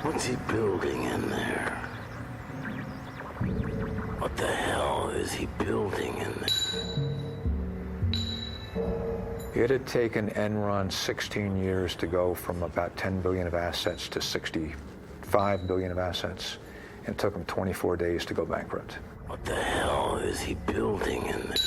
What's he building in there? What the hell is he building in there? It had taken Enron 16 years to go from about 10 billion of assets to 65 billion of assets. It took them 24 days to go bankrupt. What the hell is he building in there?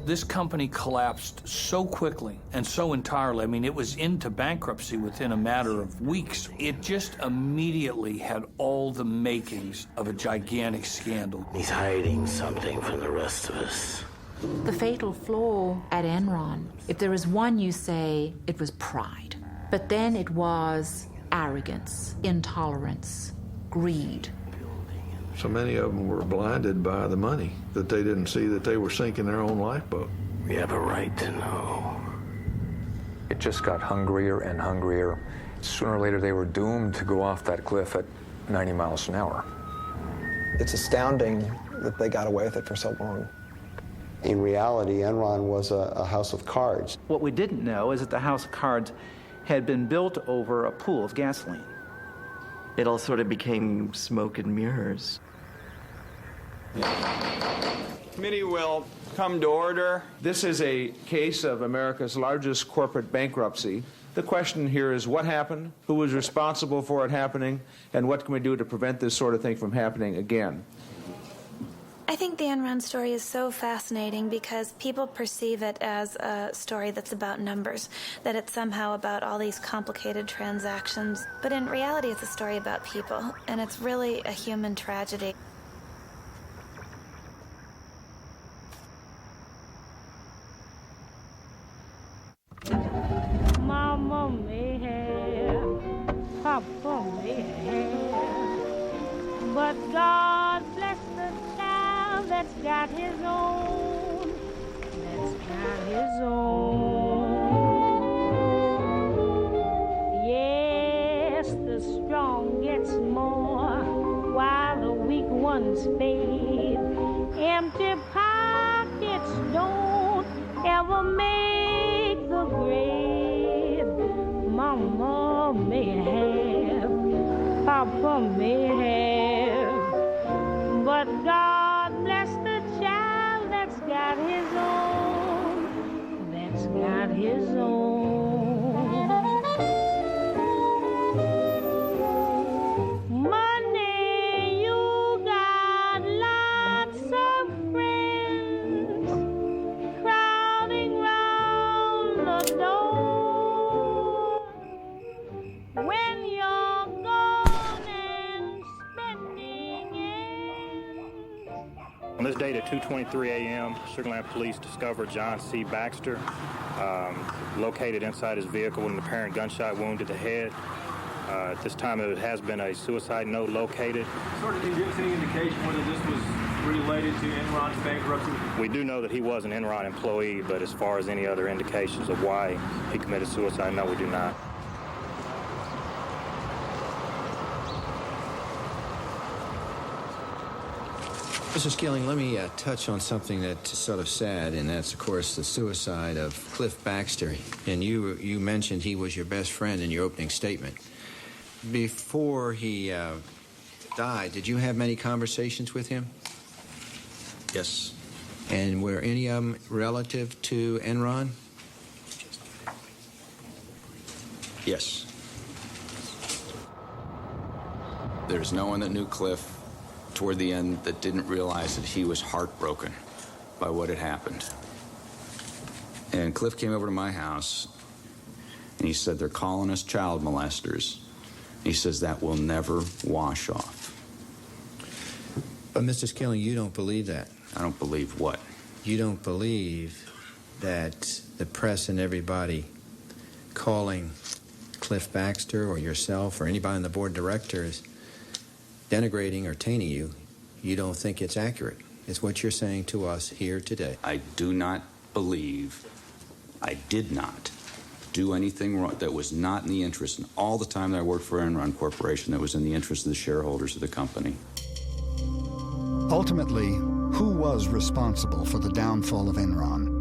This company collapsed so quickly and so entirely. I mean, it was into bankruptcy within a matter of weeks. It just immediately had all the makings of a gigantic scandal. He's hiding something from the rest of us. The fatal flaw at Enron, if there is one, you say it was pride. But then it was arrogance, intolerance, greed. So many of them were blinded by the money that they didn't see that they were sinking their own lifeboat. We have a right to know. It just got hungrier and hungrier. Sooner or later, they were doomed to go off that cliff at 90 miles an hour. It's astounding that they got away with it for so long. In reality, Enron was a house of cards. What we didn't know is that the house of cards had been built over a pool of gasoline. It all sort of became smoke and mirrors. Committee will come to order. This is a case of America's largest corporate bankruptcy. The question here is what happened, who was responsible for it happening, and what can we do to prevent this sort of thing from happening again? I think the Enron story is so fascinating because people perceive it as a story that's about numbers, that it's somehow about all these complicated transactions. But in reality, it's a story about people, and it's really a human tragedy. Mama may have, Papa may have, but God bless the child that's got his own, that's got his own. Yes, the strong gets more while the weak ones fade. Empty pockets don't ever make the grade. Mama may have, Papa may have, but God bless the child that's got his own, that's got his own. Money, you got lots of friends crowding round the door. When you're gone and spending ends. On this date at 2:23 a.m., Sugar Land Police discovered John C. Baxter located inside his vehicle with an apparent gunshot wound to the head. At this time, it has been a suicide note located. Sort of, can you give us any indication whether this was related to Enron's bankruptcy? We do know that he was an Enron employee, but as far as any other indications of why he committed suicide, no, we do not. Mr. Skilling, let me touch on something that's sort of sad, and that's, of course, the suicide of Cliff Baxter. And you mentioned he was your best friend in your opening statement. Before he died, did you have many conversations with him? Yes. And were any of them relative to Enron? Yes. There's no one that knew Cliff toward the end that didn't realize that he was heartbroken by what had happened. And Cliff came over to my house, and he said, they're calling us child molesters. He says that will never wash off. But, Mr. Skilling, you don't believe that. I don't believe what? You don't believe that the press and everybody calling Cliff Baxter or yourself or anybody on the board of directors denigrating or tainting you, you don't think it's accurate. It's what you're saying to us here today. I do not believe, I did not do anything wrong that was not in the interest, and all the time that I worked for Enron Corporation, that was in the interest of the shareholders of the company. Ultimately, who was responsible for the downfall of Enron?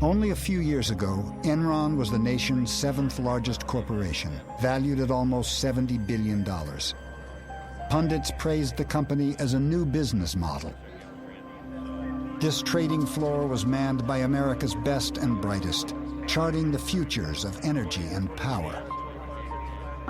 Only a few years ago, Enron was the nation's 7th largest corporation, valued at almost $70 billion. Pundits praised the company as a new business model. This trading floor was manned by America's best and brightest, charting the futures of energy and power.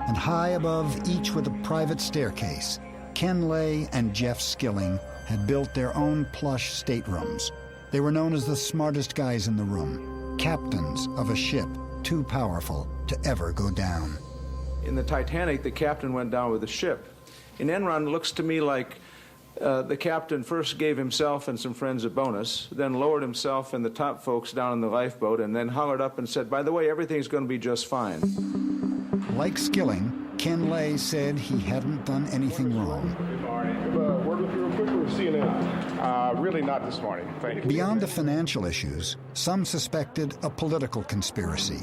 And high above each with a private staircase, Ken Lay and Jeff Skilling had built their own plush staterooms. They were known as the smartest guys in the room, captains of a ship too powerful to ever go down. In the Titanic, the captain went down with the ship. In Enron, it looks to me like the captain first gave himself and some friends a bonus, then lowered himself and the top folks down in the lifeboat, and then hollered up and said, by the way, everything's going to be just fine. Like Skilling, Ken Lay said he hadn't done anything wrong. Word with you real quick with CNN. Really not this morning. Thank you. Beyond the financial issues, some suspected a political conspiracy.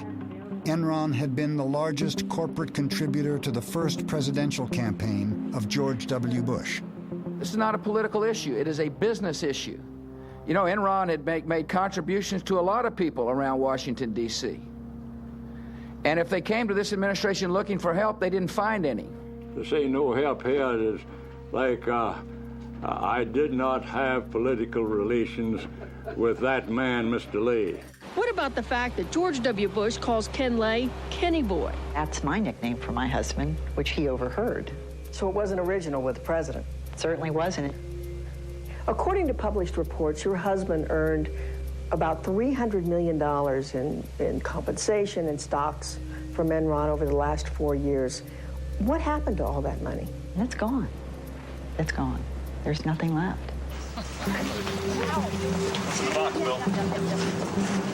Enron had been the largest corporate contributor to the first presidential campaign of George W. Bush. This is not a political issue. It is a business issue. You know, Enron had made contributions to a lot of people around Washington, D.C. And if they came to this administration looking for help, they didn't find any. To say no help here is like I did not have political relations with that man, Mr. Lay. What about the fact that George W. Bush calls Ken Lay Kenny Boy? That's my nickname for my husband, which he overheard. So it wasn't original with the president? It certainly wasn't. According to published reports, your husband earned about $300 million in compensation and stocks from Enron over the last 4 years. What happened to all that money? It's gone. It's gone. There's nothing left.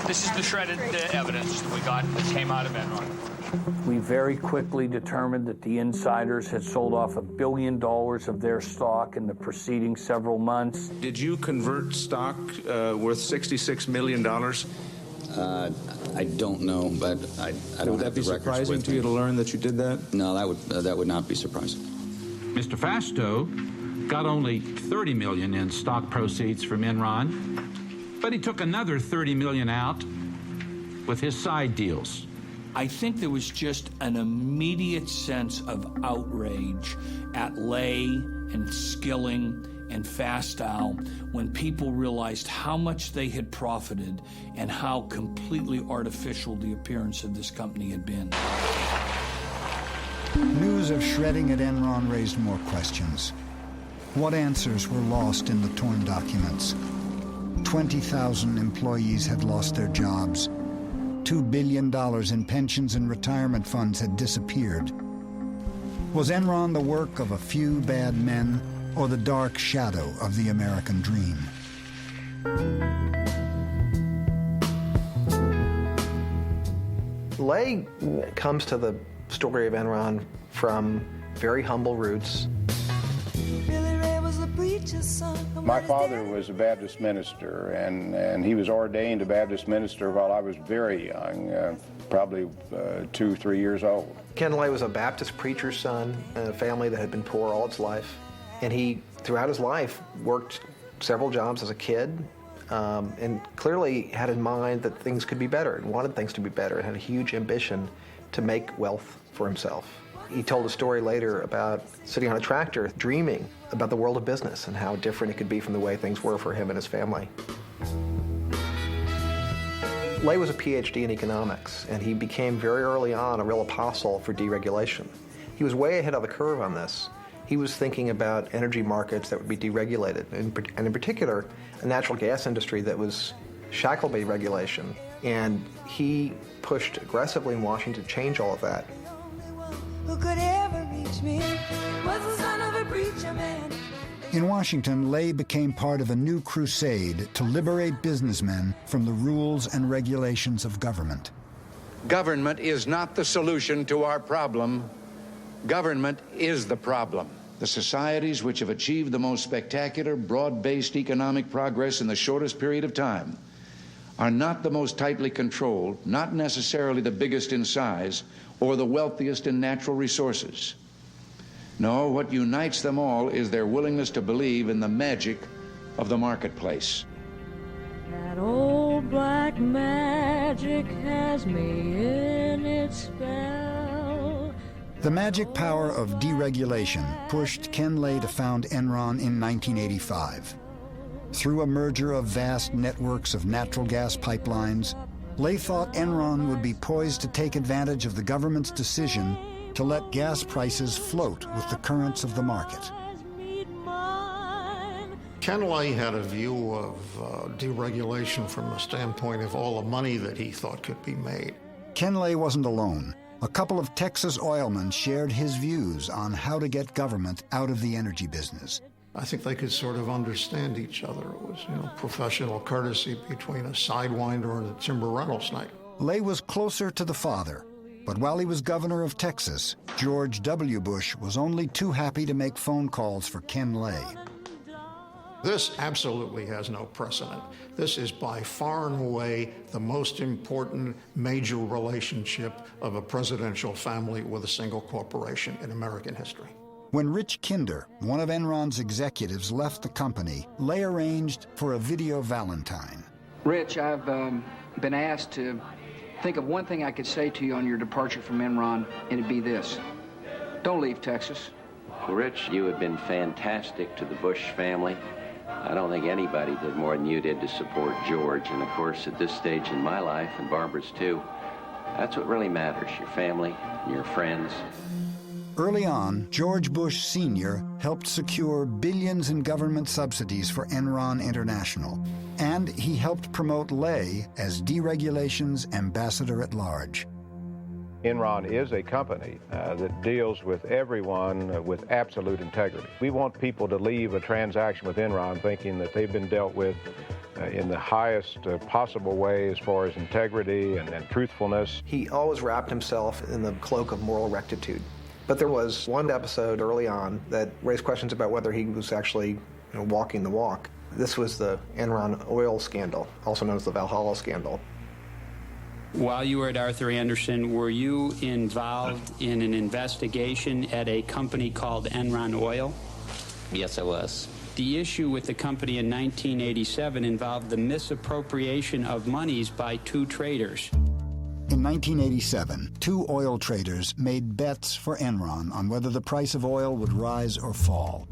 This is the shredded evidence that we got that came out of Enron. We very quickly determined that the insiders had sold off $1 billion of their stock in the preceding several months. Did you convert stock worth $66 million? I don't know, but I don't Would that have be the records surprising with to me. you to learn that you did that? No, that would not be surprising. Mr. Fasto got only $30 million in stock proceeds from Enron, but he took another $30 million out with his side deals. I think there was just an immediate sense of outrage at Lay and Skilling and Fastow when people realized how much they had profited and how completely artificial the appearance of this company had been. News of shredding at Enron raised more questions. What answers were lost in the torn documents? 20,000 employees had lost their jobs. $2 billion in pensions and retirement funds had disappeared. Was Enron the work of a few bad men or the dark shadow of the American dream? Lay comes to the story of Enron from very humble roots. My father was a Baptist minister, and he was ordained a Baptist minister while I was very young, probably 2 or 3 years old. Ken Lay was a Baptist preacher's son in a family that had been poor all its life. And he, throughout his life, worked several jobs as a kid, and clearly had in mind that things could be better and wanted things to be better and had a huge ambition to make wealth for himself. He told a story later about sitting on a tractor dreaming about the world of business and how different it could be from the way things were for him and his family. Lay was a PhD in economics, and he became very early on a real apostle for deregulation. He was way ahead of the curve on this. He was thinking about energy markets that would be deregulated, and in particular, a natural gas industry that was shackled by regulation. And he pushed aggressively in Washington to change all of that. Who could ever reach me was the son of a preacher man. In Washington, Lay became part of a new crusade to liberate businessmen from the rules and regulations of government. Government is not the solution to our problem. Government is the problem. The societies which have achieved the most spectacular, broad-based economic progress in the shortest period of time are not the most tightly controlled, not necessarily the biggest in size, or the wealthiest in natural resources. No, what unites them all is their willingness to believe in the magic of the marketplace. That old black man magic has me in its spell. The magic power of deregulation pushed Ken Lay to found Enron in 1985. Through a merger of vast networks of natural gas pipelines, Lay thought Enron would be poised to take advantage of the government's decision to let gas prices float with the currents of the market. Ken Lay had a view of deregulation from the standpoint of all the money that he thought could be made. Ken Lay wasn't alone. A couple of Texas oilmen shared his views on how to get government out of the energy business. I think they could sort of understand each other. It was, professional courtesy between a sidewinder and a timber rental snake. Lay was closer to the father, but while he was governor of Texas, George W. Bush was only too happy to make phone calls for Ken Lay. This absolutely has no precedent. This is by far and away the most important major relationship of a presidential family with a single corporation in American history. When Rich Kinder, one of Enron's executives, left the company, Lay arranged for a video Valentine. Rich, I've been asked to think of one thing I could say to you on your departure from Enron, and it'd be this. Don't leave Texas. Well, Rich, you have been fantastic to the Bush family. I don't think anybody did more than you did to support George. And of course, at this stage in my life, and Barbara's too, that's what really matters, your family and your friends. Early on, George Bush Sr. helped secure billions in government subsidies for Enron International, and he helped promote Lay as deregulation's ambassador at large. Enron is a company that deals with everyone with absolute integrity. We want people to leave a transaction with Enron thinking that they've been dealt with in the highest possible way as far as integrity and truthfulness. He always wrapped himself in the cloak of moral rectitude. But there was one episode early on that raised questions about whether he was actually walking the walk. This was the Enron oil scandal, also known as the Valhalla scandal. While you were at Arthur Andersen, were you involved in an investigation at a company called Enron Oil? Yes, I was. The issue with the company in 1987 involved the misappropriation of monies by two traders. In 1987, two oil traders made bets for Enron on whether the price of oil would rise or fall.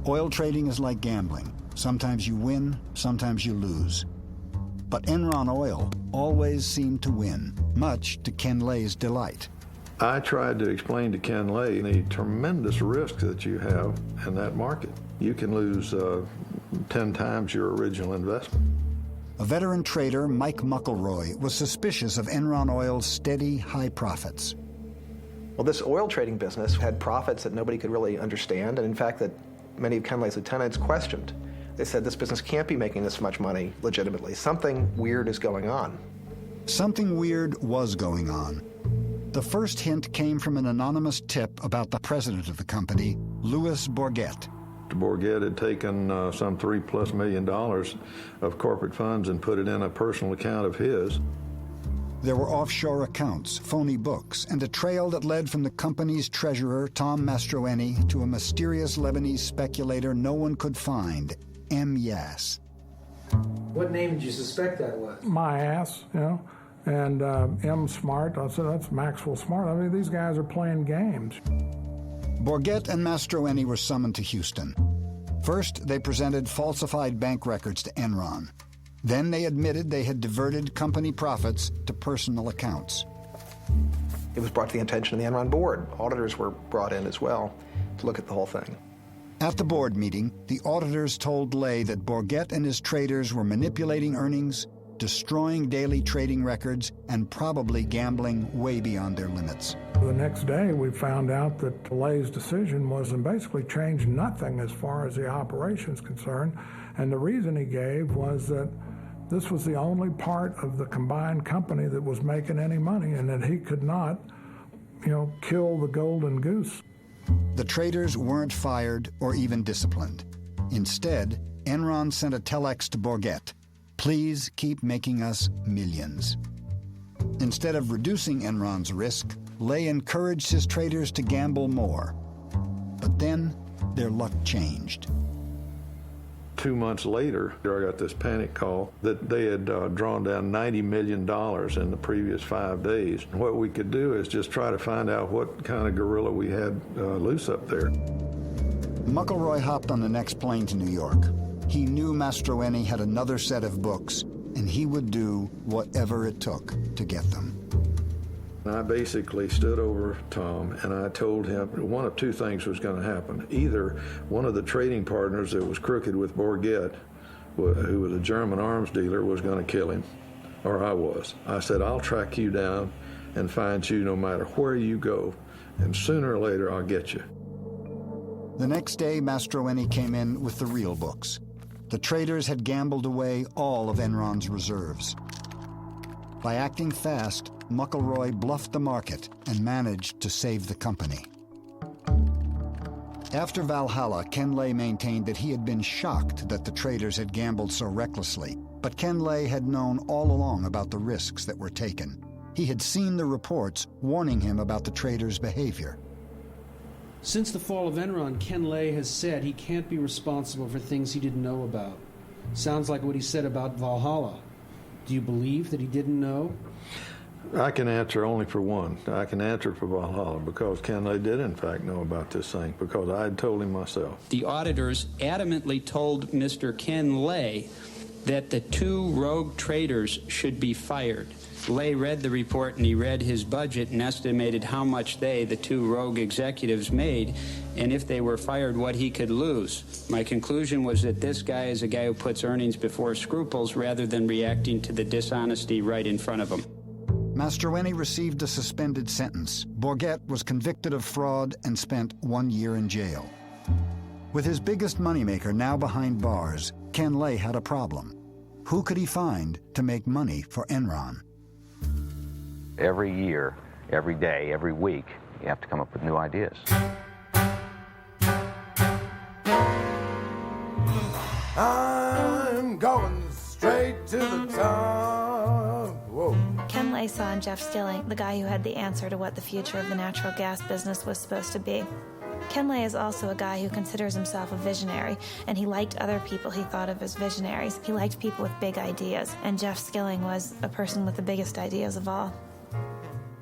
Oil trading is like gambling. Sometimes you win, sometimes you lose. But Enron Oil always seemed to win, much to Ken Lay's delight. I tried to explain to Ken Lay the tremendous risk that you have in that market. You can lose 10 times your original investment. A veteran trader, Mike Muckleroy, was suspicious of Enron Oil's steady, high profits. Well, this oil trading business had profits that nobody could really understand, and in fact that many of Ken Lay's lieutenants questioned. They said this business can't be making this much money legitimately. Something weird is going on. Something weird was going on. The first hint came from an anonymous tip about the president of the company, Louis Bourget. Bourget had taken some $3+ million of corporate funds and put it in a personal account of his. There were offshore accounts, phony books, and a trail that led from the company's treasurer, Tom Mastroeni, to a mysterious Lebanese speculator no one could find, M. Yass. What name did you suspect that was? My ass, and M. Smart. I said, that's Maxwell Smart. I mean, these guys are playing games. Bourget and Mastroeni were summoned to Houston. First, they presented falsified bank records to Enron. Then they admitted they had diverted company profits to personal accounts. It was brought to the attention of the Enron board. Auditors were brought in as well to look at the whole thing. At the board meeting, the auditors told Lay that Bourget and his traders were manipulating earnings, destroying daily trading records, and probably gambling way beyond their limits. The next day, we found out that Lay's decision was to basically change nothing as far as the operation's concerned, and the reason he gave was that this was the only part of the combined company that was making any money, and that he could not, kill the golden goose. The traders weren't fired or even disciplined. Instead, Enron sent a telex to Bourget. Please keep making us millions. Instead of reducing Enron's risk, Lay encouraged his traders to gamble more. But then, their luck changed. 2 months later, I got this panic call that they had drawn down $90 million in the previous 5 days. What we could do is just try to find out what kind of gorilla we had loose up there. McElroy hopped on the next plane to New York. He knew Mastroeni had another set of books, and he would do whatever it took to get them. I basically stood over Tom and I told him one of two things was going to happen. Either one of the trading partners that was crooked with Borgette, who was a German arms dealer, was going to kill him, or I was. I said, I'll track you down and find you no matter where you go, and sooner or later I'll get you. The next day, Mastroeni came in with the real books. The traders had gambled away all of Enron's reserves. By acting fast, McElroy bluffed the market and managed to save the company. After Valhalla, Ken Lay maintained that he had been shocked that the traders had gambled so recklessly, but Ken Lay had known all along about the risks that were taken. He had seen the reports warning him about the traders' behavior. Since the fall of Enron, Ken Lay has said he can't be responsible for things he didn't know about. Sounds like what he said about Valhalla. Do you believe that he didn't know? I can answer only for one. I can answer for Valhalla because Ken Lay did in fact know about this thing because I had told him myself. The auditors adamantly told Mr. Ken Lay that the 2 rogue traders should be fired. Lay read the report and he read his budget and estimated how much the 2 rogue executives made, and if they were fired, what he could lose. My conclusion was that this guy is a guy who puts earnings before scruples rather than reacting to the dishonesty right in front of him. Mastroeni received a suspended sentence. Borgette was convicted of fraud and spent 1 year in jail. With his biggest moneymaker now behind bars, Ken Lay had a problem. Who could he find to make money for Enron? Every year, every day, every week, you have to come up with new ideas. I'm going straight to the top. Whoa. Ken Lay saw in Jeff Skilling the guy who had the answer to what the future of the natural gas business was supposed to be. Ken Lay is also a guy who considers himself a visionary, and he liked other people he thought of as visionaries. He liked people with big ideas, and Jeff Skilling was a person with the biggest ideas of all.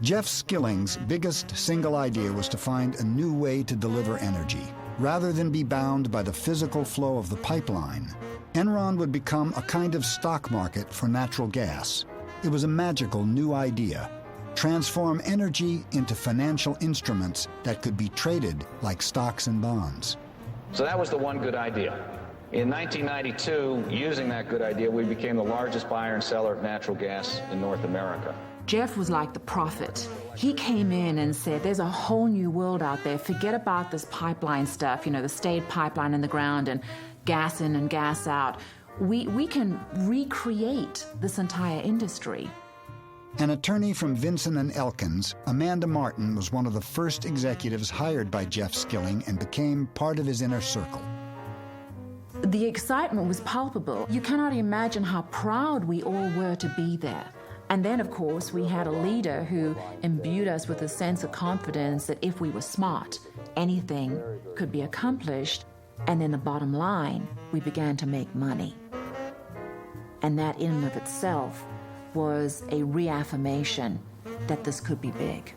Jeff Skilling's biggest single idea was to find a new way to deliver energy. Rather than be bound by the physical flow of the pipeline, Enron would become a kind of stock market for natural gas. It was a magical new idea. Transform energy into financial instruments that could be traded like stocks and bonds. So that was the one good idea. In 1992, using that good idea, we became the largest buyer and seller of natural gas in North America. Jeff was like the prophet. He came in and said, there's a whole new world out there. Forget about this pipeline stuff, you know, the staid pipeline in the ground and gas in and gas out. We can recreate this entire industry. An attorney from Vinson & Elkins, Amanda Martin was one of the first executives hired by Jeff Skilling and became part of his inner circle. The excitement was palpable. You cannot imagine how proud we all were to be there. And then, of course, we had a leader who imbued us with a sense of confidence that if we were smart, anything could be accomplished. And then the bottom line, we began to make money. And that in and of itself was a reaffirmation that this could be big.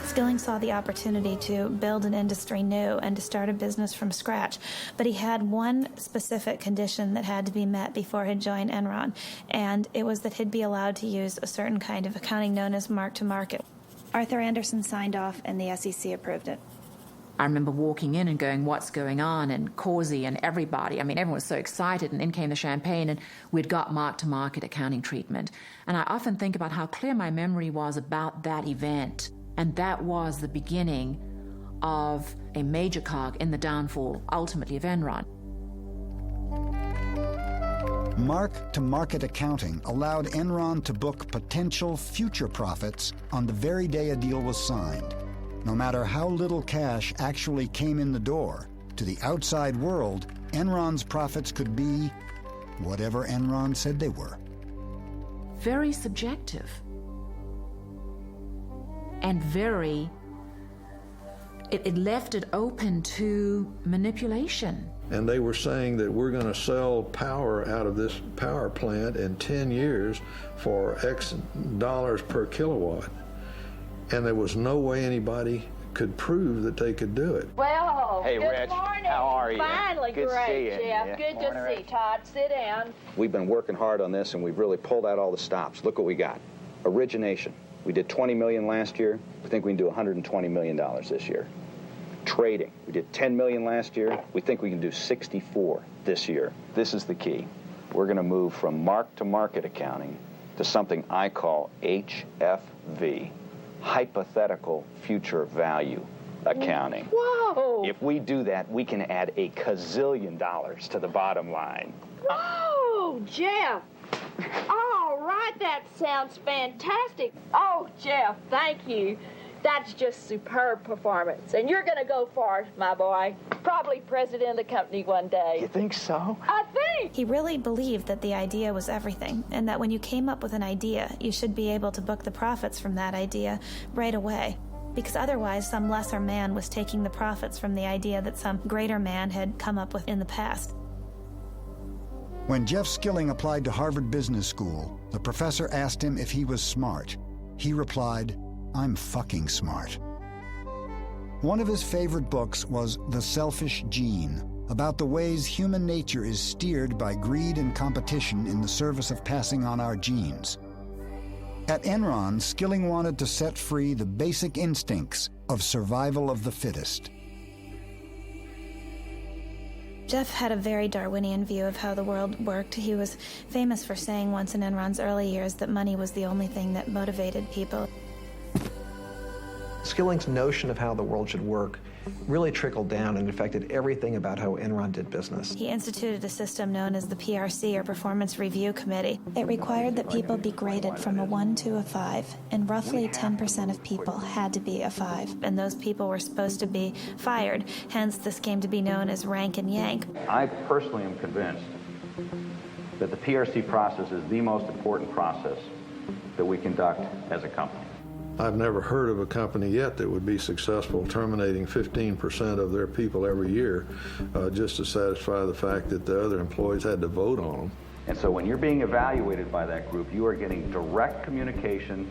Skilling saw the opportunity to build an industry new and to start a business from scratch, but he had one specific condition that had to be met before he'd join Enron, and it was that he'd be allowed to use a certain kind of accounting known as mark-to-market. Arthur Andersen signed off and the SEC approved it. I remember walking in and going, what's going on? And Causey and everybody, I mean, everyone was so excited, and in came the champagne, and we'd got mark-to-market accounting treatment. And I often think about how clear my memory was about that event. And that was the beginning of a major cog in the downfall, ultimately, of Enron. Mark-to-market accounting allowed Enron to book potential future profits on the very day a deal was signed. No matter how little cash actually came in the door, to the outside world, Enron's profits could be whatever Enron said they were. Very subjective. And very It left it open to manipulation. And they were saying that we're going to sell power out of this power plant in 10 years for X dollars per kilowatt. And there was no way anybody could prove that they could do it. Well, hey, good Rich, morning. how are you? Finally, Good to great, see you. Jeff. Yeah. Good Morning, to see you, Rich. Todd. Sit down. We've been working hard on this, and we've really pulled out all the stops. Look what we got. Origination. We did $20 million last year. We think we can do $120 million this year. Trading. We did $10 million last year. We think we can do 64 this year. This is the key. We're going to move from mark-to-market accounting to something I call HFV, hypothetical future value accounting. Whoa! If we do that, we can add a gazillion dollars to the bottom line. Whoa, Jeff! All right, that sounds fantastic. Oh, Jeff, thank you. That's just superb performance. And you're going to go far, my boy. Probably president of the company one day. You think so? I think. He really believed that the idea was everything, and that when you came up with an idea, you should be able to book the profits from that idea right away. Because otherwise, some lesser man was taking the profits from the idea that some greater man had come up with in the past. When Jeff Skilling applied to Harvard Business School, the professor asked him if he was smart. He replied, "I'm fucking smart." One of his favorite books was The Selfish Gene, about the ways human nature is steered by greed and competition in the service of passing on our genes. At Enron, Skilling wanted to set free the basic instincts of survival of the fittest. Jeff had a very Darwinian view of how the world worked. He was famous for saying once in Enron's early years that money was the only thing that motivated people. Skilling's notion of how the world should work really trickled down and affected everything about how Enron did business. He instituted a system known as the PRC, or Performance Review Committee. It required that people be graded from a 1 to a 5, and roughly 10% of people had to be a 5, and those people were supposed to be fired. Hence, this came to be known as rank and yank. I personally am convinced that the PRC process is the most important process that we conduct as a company. I've never heard of a company yet that would be successful terminating 15% of their people every year just to satisfy the fact that the other employees had to vote on them. And so when you're being evaluated by that group, you are getting direct communication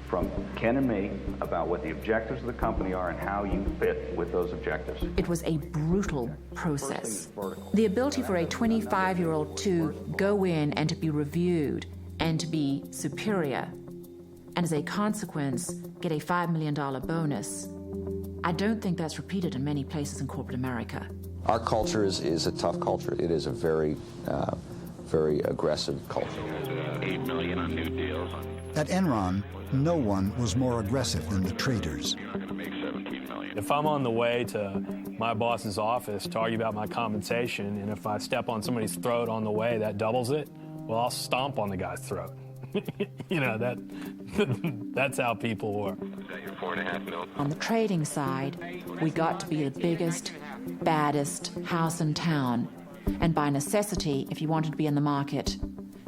from Ken and me about what the objectives of the company are and how you fit with those objectives. It was a brutal process. The ability for a 25-year-old to go in and to be reviewed and to be superior, and as a consequence, get a $5 million bonus. I don't think that's repeated in many places in corporate America. Our culture is a tough culture. It is a very, very aggressive culture. $8 million on new deals. At Enron, no one was more aggressive than the traders. If I'm on the way to my boss's office to argue about my compensation, and if I step on somebody's throat on the way, that doubles it, well, I'll stomp on the guy's throat. You know, that's how people work. Is that your $4.5 million? On the trading side, we got to be the biggest, baddest house in town. And by necessity, if you wanted to be in the market,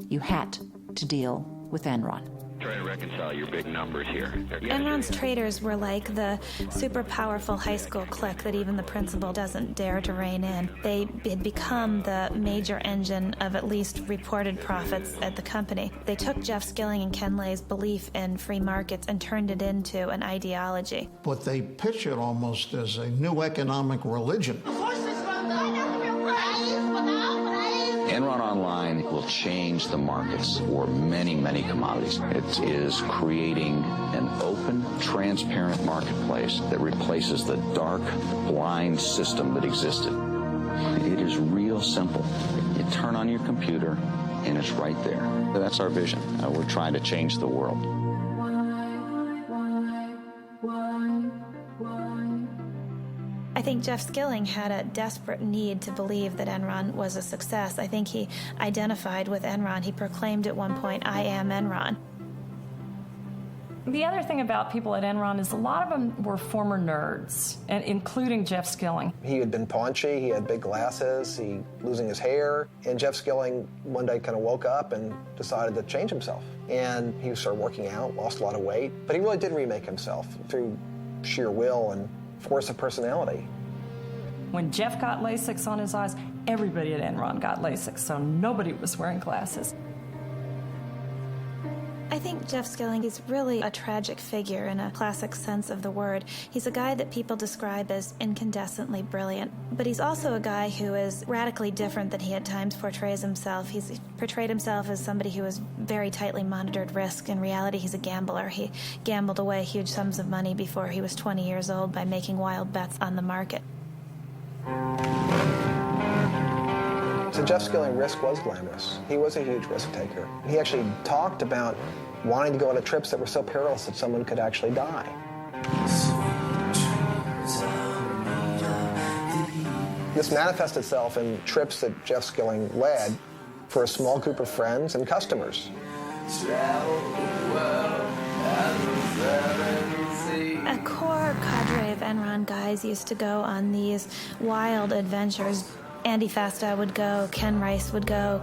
you had to deal with Enron. Try to reconcile your big numbers here. Enron's traders were like the super powerful high school clique that even the principal doesn't dare to rein in. They had become the major engine of at least reported profits at the company. They took Jeff Skilling and Ken Lay's belief in free markets and turned it into an ideology. But they pitch it almost as a new economic religion. Enron Online will change the markets for many, many commodities. It is creating an open, transparent marketplace that replaces the dark, blind system that existed. It is real simple. You turn on your computer, and it's right there. That's our vision. We're trying to change the world. I think Jeff Skilling had a desperate need to believe that Enron was a success. I think he identified with Enron. He proclaimed at one point, "I am Enron." The other thing about people at Enron is a lot of them were former nerds, and including Jeff Skilling. He had been paunchy, he had big glasses, he losing his hair, and Jeff Skilling one day kind of woke up and decided to change himself. And he started working out, lost a lot of weight, but he really did remake himself through sheer will and force of personality. When Jeff got LASIK on his eyes, everybody at Enron got LASIK, so nobody was wearing glasses. I think Jeff Skilling is really a tragic figure in a classic sense of the word. He's a guy that people describe as incandescently brilliant, but he's also a guy who is radically different than he at times portrays himself. He's portrayed himself as somebody who has very tightly monitored risk. In reality, he's a gambler. He gambled away huge sums of money before he was 20 years old by making wild bets on the market. To Jeff Skilling, risk was glamorous. He was a huge risk taker. He actually talked about wanting to go on trips that were so perilous that someone could actually die. This manifested itself in trips that Jeff Skilling led for a small group of friends and customers. A core cadre of Enron guys used to go on these wild adventures. Andy Fastow would go, Ken Rice would go.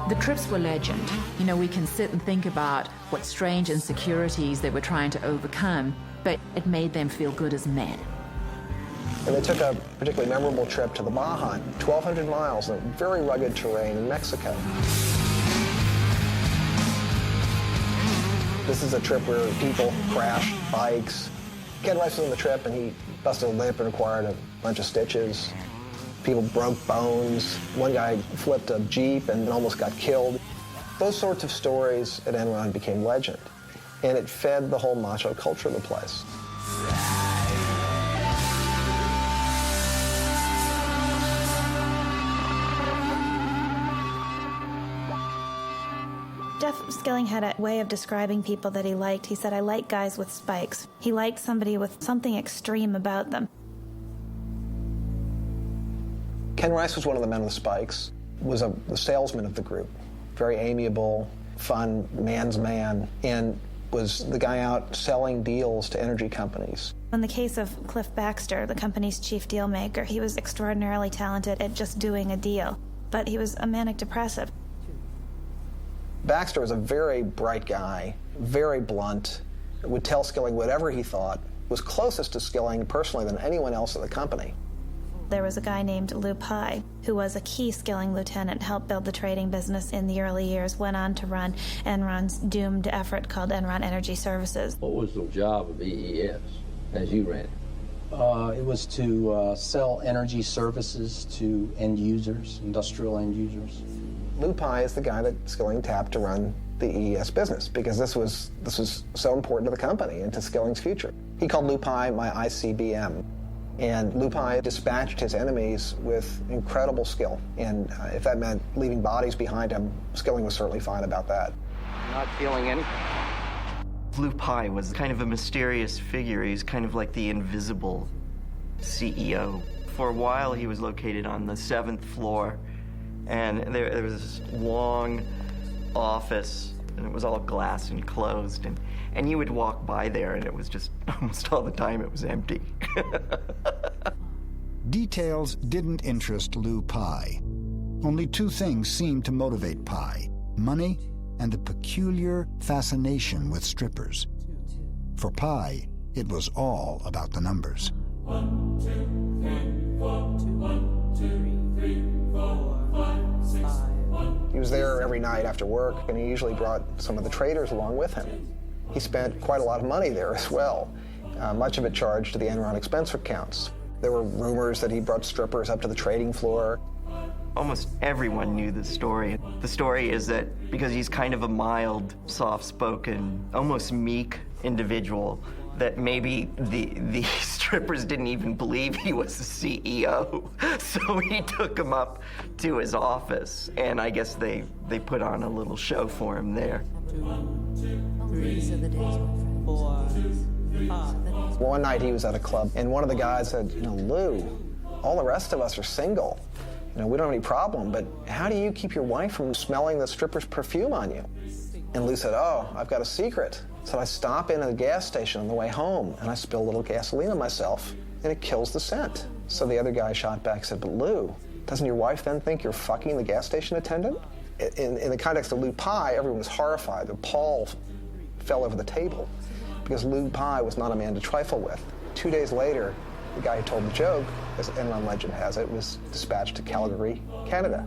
The trips were legend. You know, we can sit and think about what strange insecurities they were trying to overcome, but it made them feel good as men. And they took a particularly memorable trip to the Baja, 1,200 miles in very rugged terrain in Mexico. This is a trip where people crashed bikes. Ken Rice was on the trip and he busted a lip and required a bunch of stitches. People broke bones. One guy flipped a Jeep and almost got killed. Those sorts of stories at Enron became legend, and it fed the whole macho culture of the place. Jeff Skilling had a way of describing people that he liked. He said, I like guys with spikes. He liked somebody with something extreme about them. Ken Rice was one of the men with spikes, was the salesman of the group. Very amiable, fun, man's man, and was the guy out selling deals to energy companies. In the case of Cliff Baxter, the company's chief deal maker, he was extraordinarily talented at just doing a deal, but he was a manic depressive. Baxter was a very bright guy, very blunt, would tell Skilling whatever he thought, was closest to Skilling personally than anyone else at the company. There was a guy named Lou Pye, who was a key Skilling lieutenant, helped build the trading business in the early years, went on to run Enron's doomed effort called Enron Energy Services. What was the job of EES as you ran it? It was to sell energy services to end users, industrial end users. Lou Pye is the guy that Skilling tapped to run the EES business because this was so important to the company and to Skilling's future. He called Lou Pye my ICBM. And Lou Pye dispatched his enemies with incredible skill. And if that meant leaving bodies behind him, Skilling was certainly fine about that. Not feeling anything. Lou Pye was kind of a mysterious figure. He's kind of like the invisible CEO. For a while, he was located on the 7th floor, and there was this long office, and it was all glass and closed, and you would walk by there, and it was just almost all the time it was empty. Details didn't interest Lou Pye. Only two things seemed to motivate Pye: money and a peculiar fascination with strippers. For Pye, it was all about the numbers. 1, 2, 3, 4. 1, 2, 3, 4, 5, 6. 1. He was there every night after work, and he usually brought some of the traders along with him. He spent quite a lot of money there as well, much of it charged to the Enron expense accounts. There were rumors that he brought strippers up to the trading floor. Almost everyone knew the story. The story is that because he's kind of a mild, soft-spoken, almost meek individual, that maybe the strippers didn't even believe he was the CEO. So he took him up to his office, and I guess they put on a little show for him there. 1, 2, 3, 4, 5. One night he was at a club, and one of the guys said, Lou, all the rest of us are single. We don't have any problem, but how do you keep your wife from smelling the stripper's perfume on you? And Lou said, I've got a secret. So I stop in at a gas station on the way home, and I spill a little gasoline on myself, and it kills the scent. So the other guy shot back and said, but Lou, doesn't your wife then think you're fucking the gas station attendant? In the context of Lou Pye, everyone was horrified. The pall fell over the table because Lou Pye was not a man to trifle with. 2 days later, The guy who told the joke, as Enron legend has it, was dispatched to Calgary, Canada.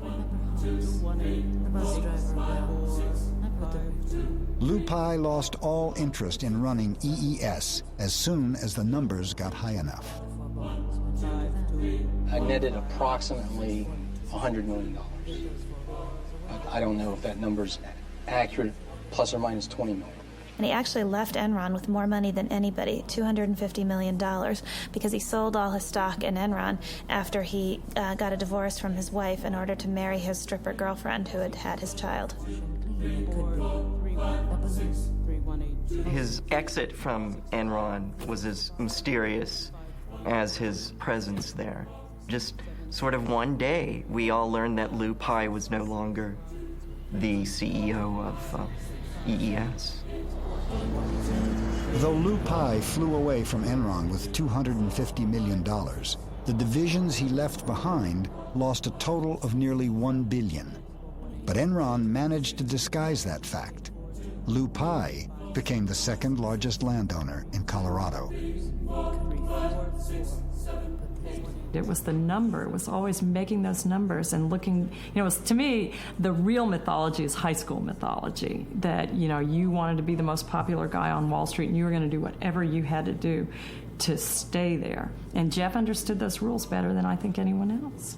Lou Pai lost all interest in running EES as soon as the numbers got high enough. I netted approximately $100 million. I don't know if that number's accurate, plus or minus 20 million. And he actually left Enron with more money than anybody, $250 million, because he sold all his stock in Enron after he got a divorce from his wife in order to marry his stripper girlfriend who had had his child. His exit from Enron was as mysterious as his presence there. Just sort of one day, we all learned that Lou Pai was no longer the CEO of EES. Though Lou Pai flew away from Enron with $250 million, the divisions he left behind lost a total of nearly $1 billion. But Enron managed to disguise that fact. Lou Pai became the second largest landowner in Colorado. It was the number. It was always making those numbers and looking, it was, to me, the real mythology is high school mythology, that, you wanted to be the most popular guy on Wall Street and you were going to do whatever you had to do to stay there. And Jeff understood those rules better than I think anyone else.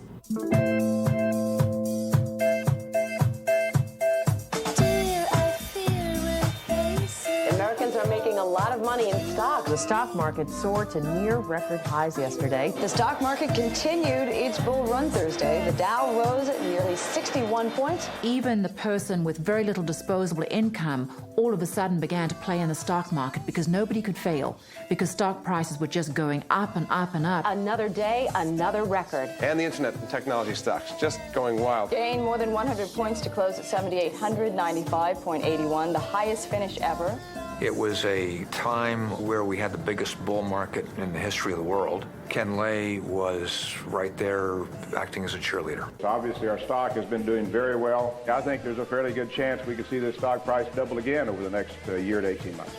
Americans are making a lot of money in stocks. The stock market soared to near record highs yesterday. The stock market continued its bull run Thursday. The Dow rose at nearly 61 points. Even the person with very little disposable income all of a sudden began to play in the stock market because nobody could fail, because stock prices were just going up and up and up. Another day, another record. And the internet and technology stocks just going wild. Gained more than 100 points to close at 7,895.81, the highest finish ever. It was a time where we had the biggest bull market in the history of the world. Ken Lay was right there acting as a cheerleader. Obviously, our stock has been doing very well. I think there's a fairly good chance we could see this stock price double again over the next year to 18 months.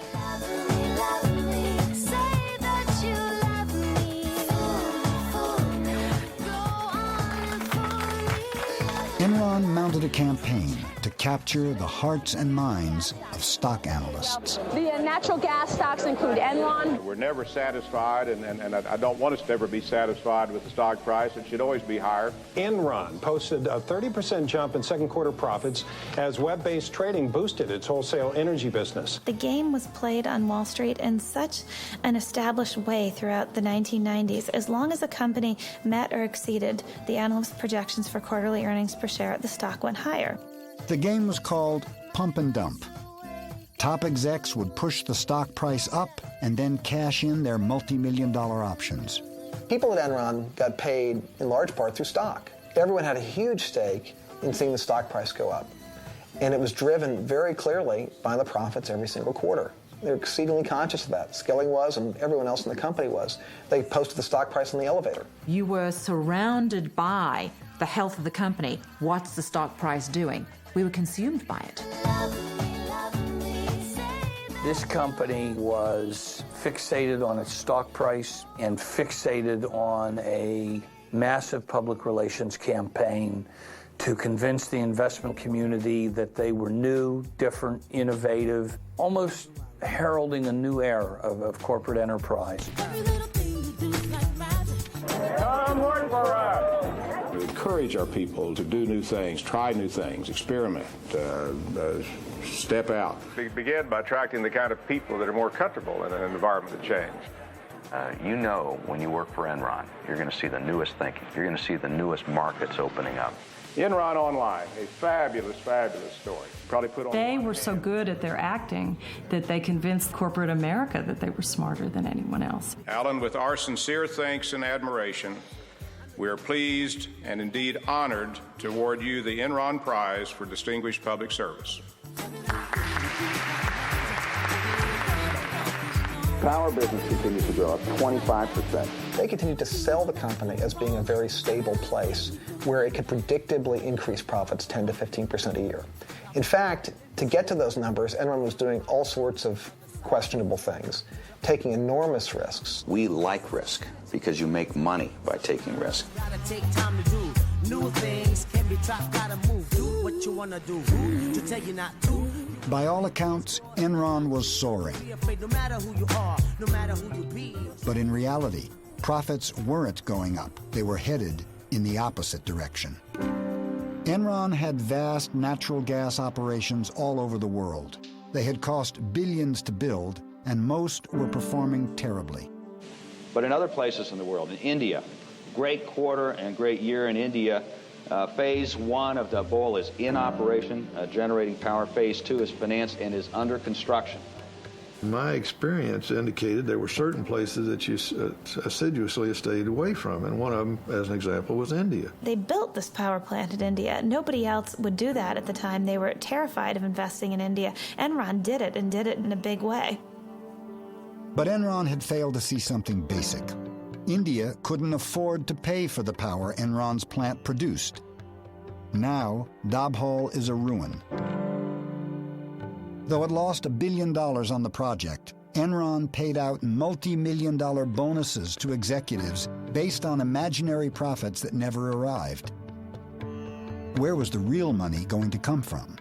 Enron mounted a campaign to capture the hearts and minds of stock analysts. The natural gas stocks include Enron. We're never satisfied, and I don't want us to ever be satisfied with the stock price. It should always be higher. Enron posted a 30% jump in second quarter profits as web-based trading boosted its wholesale energy business. The game was played on Wall Street in such an established way throughout the 1990s. As long as a company met or exceeded the analyst projections for quarterly earnings per share, the stock went higher. The game was called pump and dump. Top execs would push the stock price up and then cash in their multi-million-dollar options. People at Enron got paid in large part through stock. Everyone had a huge stake in seeing the stock price go up. And it was driven very clearly by the profits every single quarter. They were exceedingly conscious of that. Skilling was, and everyone else in the company was. They posted the stock price in the elevator. You were surrounded by the health of the company. What's the stock price doing? We were consumed by it. This company was fixated on its stock price and fixated on a massive public relations campaign to convince the investment community that they were new, different, innovative, almost heralding a new era of corporate enterprise. Come work for us. We encourage our people to do new things, try new things, experiment, step out. Begin by attracting the kind of people that are more comfortable in an environment of change. When you work for Enron, you're going to see the newest thinking. You're going to see the newest markets opening up. Enron Online, a fabulous, fabulous story. Probably put on. They were so good at their acting that they convinced corporate America that they were smarter than anyone else. Alan, with our sincere thanks and admiration, we are pleased and indeed honored to award you the Enron Prize for Distinguished Public Service. Our business continues to grow up 25%. They continued to sell the company as being a very stable place where it could predictably increase profits 10 to 15% a year. In fact, to get to those numbers, Enron was doing all sorts of questionable things, taking enormous risks. We like risk because you make money by taking risk. Gotta take time to do new things. Can't be trapped, gotta move. Do what you wanna do. Who to tell you not to? By all accounts, Enron was soaring. Be afraid no matter who you are, no matter who you be. But in reality, profits weren't going up. They were headed in the opposite direction. Enron had vast natural gas operations all over the world. They had cost billions to build, and most were performing terribly. But in other places in the world, in India, great quarter and great year in India. Phase 1 of the bull is in operation, generating power. Phase 2 is financed and is under construction. My experience indicated there were certain places that you assiduously stayed away from, and one of them, as an example, was India. They built this power plant in India. Nobody else would do that at the time. They were terrified of investing in India. Enron did it, and did it in a big way. But Enron had failed to see something basic. India couldn't afford to pay for the power Enron's plant produced. Now, Dabhol is a ruin. Though it lost $1 billion on the project, Enron paid out multi-million-dollar bonuses to executives based on imaginary profits that never arrived. Where was the real money going to come from?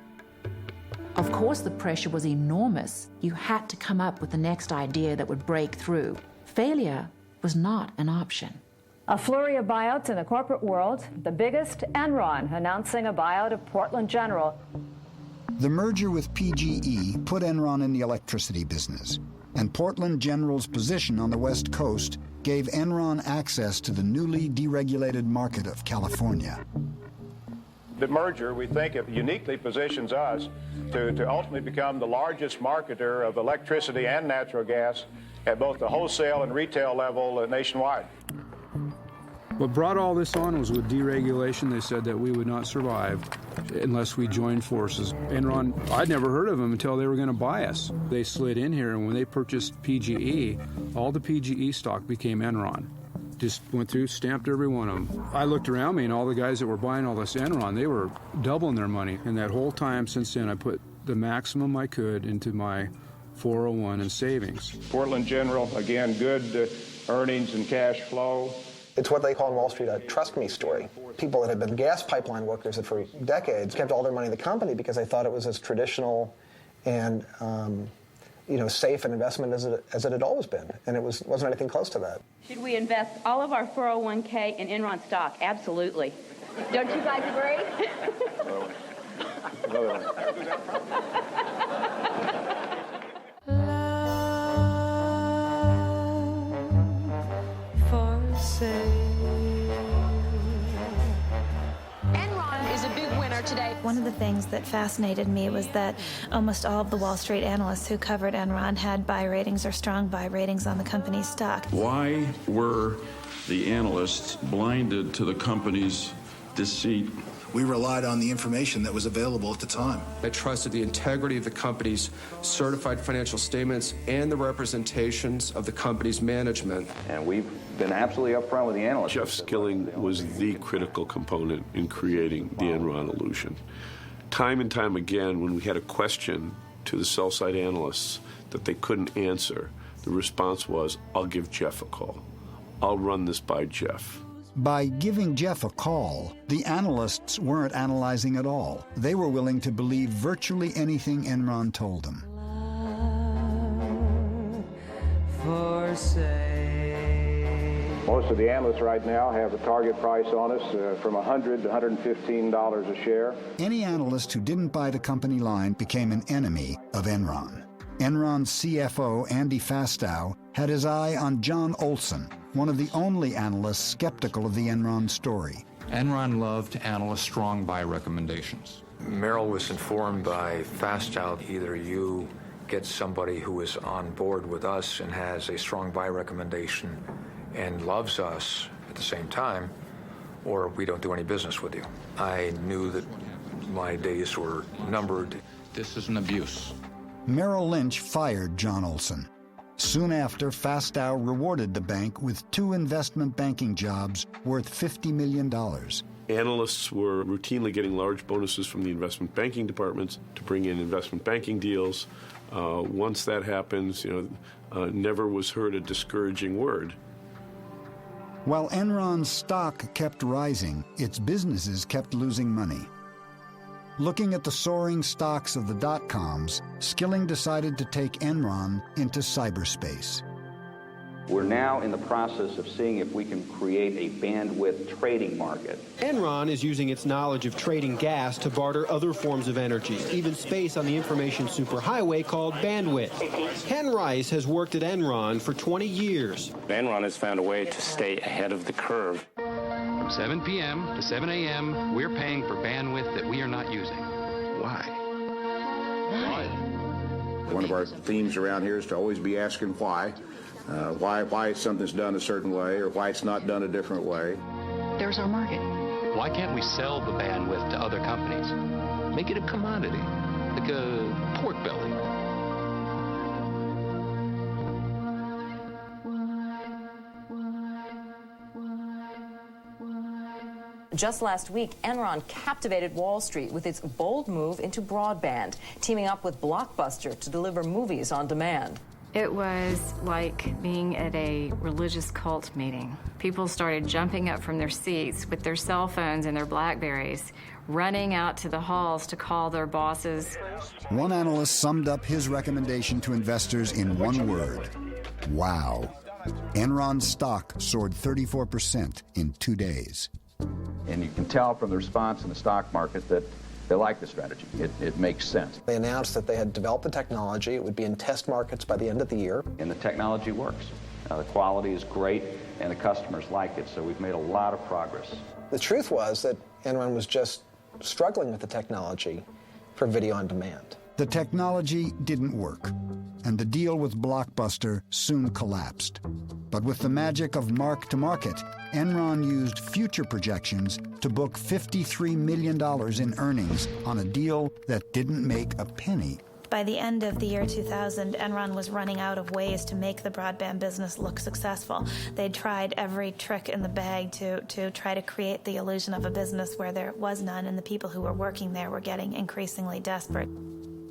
Of course, the pressure was enormous. You had to come up with the next idea that would break through. Failure was not an option. A flurry of buyouts in the corporate world, the biggest, Enron, announcing a buyout of Portland General. The merger with PGE put Enron in the electricity business, and Portland General's position on the West Coast gave Enron access to the newly deregulated market of California. The merger, we think, it uniquely positions us to ultimately become the largest marketer of electricity and natural gas at both the wholesale and retail level nationwide. What brought all this on was with deregulation. They said that we would not survive unless we joined forces. Enron, I'd never heard of them until they were going to buy us. They slid in here, and when they purchased PGE, all the PGE stock became Enron. Just went through, stamped every one of them. I looked around me, and all the guys that were buying all this Enron, they were doubling their money. And that whole time since then, I put the maximum I could into my 401 and savings. Portland General, again, good earnings and cash flow. It's what they call in Wall Street a trust me story. People that had been gas pipeline workers that for decades kept all their money in the company because they thought it was as traditional and safe an investment as it had always been, and it wasn't anything close to that. Should we invest all of our 401k in Enron stock? Absolutely. Don't you guys agree? Enron is a big winner today. One of the things that fascinated me was that almost all of the Wall Street analysts who covered Enron had buy ratings or strong buy ratings on the company's stock. Why were the analysts blinded to the company's deceit? We relied on the information that was available at the time. I trusted the integrity of the company's certified financial statements and the representations of the company's management. And we've been absolutely upfront with the analysts. Jeff Skilling was the critical component in creating the Enron illusion. Time and time again, when we had a question to the sell-side analysts that they couldn't answer, the response was, I'll give Jeff a call. I'll run this by Jeff. By giving Jeff a call, the analysts weren't analyzing at all. They were willing to believe virtually anything Enron told them. Most of the analysts right now have a target price on us from $100 to $115 a share. Any analyst who didn't buy the company line became an enemy of Enron. Enron's CFO, Andy Fastow, had his eye on John Olson, one of the only analysts skeptical of the Enron story. Enron loved analyst strong buy recommendations. Merrill was informed by Fastow, either you get somebody who is on board with us and has a strong buy recommendation and loves us at the same time, or we don't do any business with you. I knew that my days were numbered. This is an abuse. Merrill Lynch fired John Olson. Soon after, Fastow rewarded the bank with 2 investment banking jobs worth $50 million. Analysts were routinely getting large bonuses from the investment banking departments to bring in investment banking deals. Once that happens, never was heard a discouraging word. While Enron's stock kept rising, its businesses kept losing money. Looking at the soaring stocks of the dot-coms, Skilling decided to take Enron into cyberspace. We're now in the process of seeing if we can create a bandwidth trading market. Enron is using its knowledge of trading gas to barter other forms of energy, even space on the information superhighway called bandwidth. Ken Rice has worked at Enron for 20 years. Enron has found a way to stay ahead of the curve. From 7 p.m. to 7 a.m., we're paying for bandwidth that we are not using. Why? One of our themes around here is to always be asking why. Why something's done a certain way or why it's not done a different way. There's our market. Why can't we sell the bandwidth to other companies? Make it a commodity, like a pork belly. Just last week, Enron captivated Wall Street with its bold move into broadband, teaming up with Blockbuster to deliver movies on demand. It was like being at a religious cult meeting. People started jumping up from their seats with their cell phones and their BlackBerries, running out to the halls to call their bosses. One analyst summed up his recommendation to investors in one word: wow. Enron's stock soared 34% in 2 days. And you can tell from the response in the stock market that they like the strategy. It makes sense. They announced that they had developed the technology. It would be in test markets by the end of the year. And the technology works. The quality is great, and the customers like it, so we've made a lot of progress. The truth was that Enron was just struggling with the technology for video on demand. The technology didn't work, and the deal with Blockbuster soon collapsed. But with the magic of mark-to-market, Enron used future projections to book $53 million in earnings on a deal that didn't make a penny. By the end of the year 2000, Enron was running out of ways to make the broadband business look successful. They'd tried every trick in the bag to try to create the illusion of a business where there was none, and the people who were working there were getting increasingly desperate.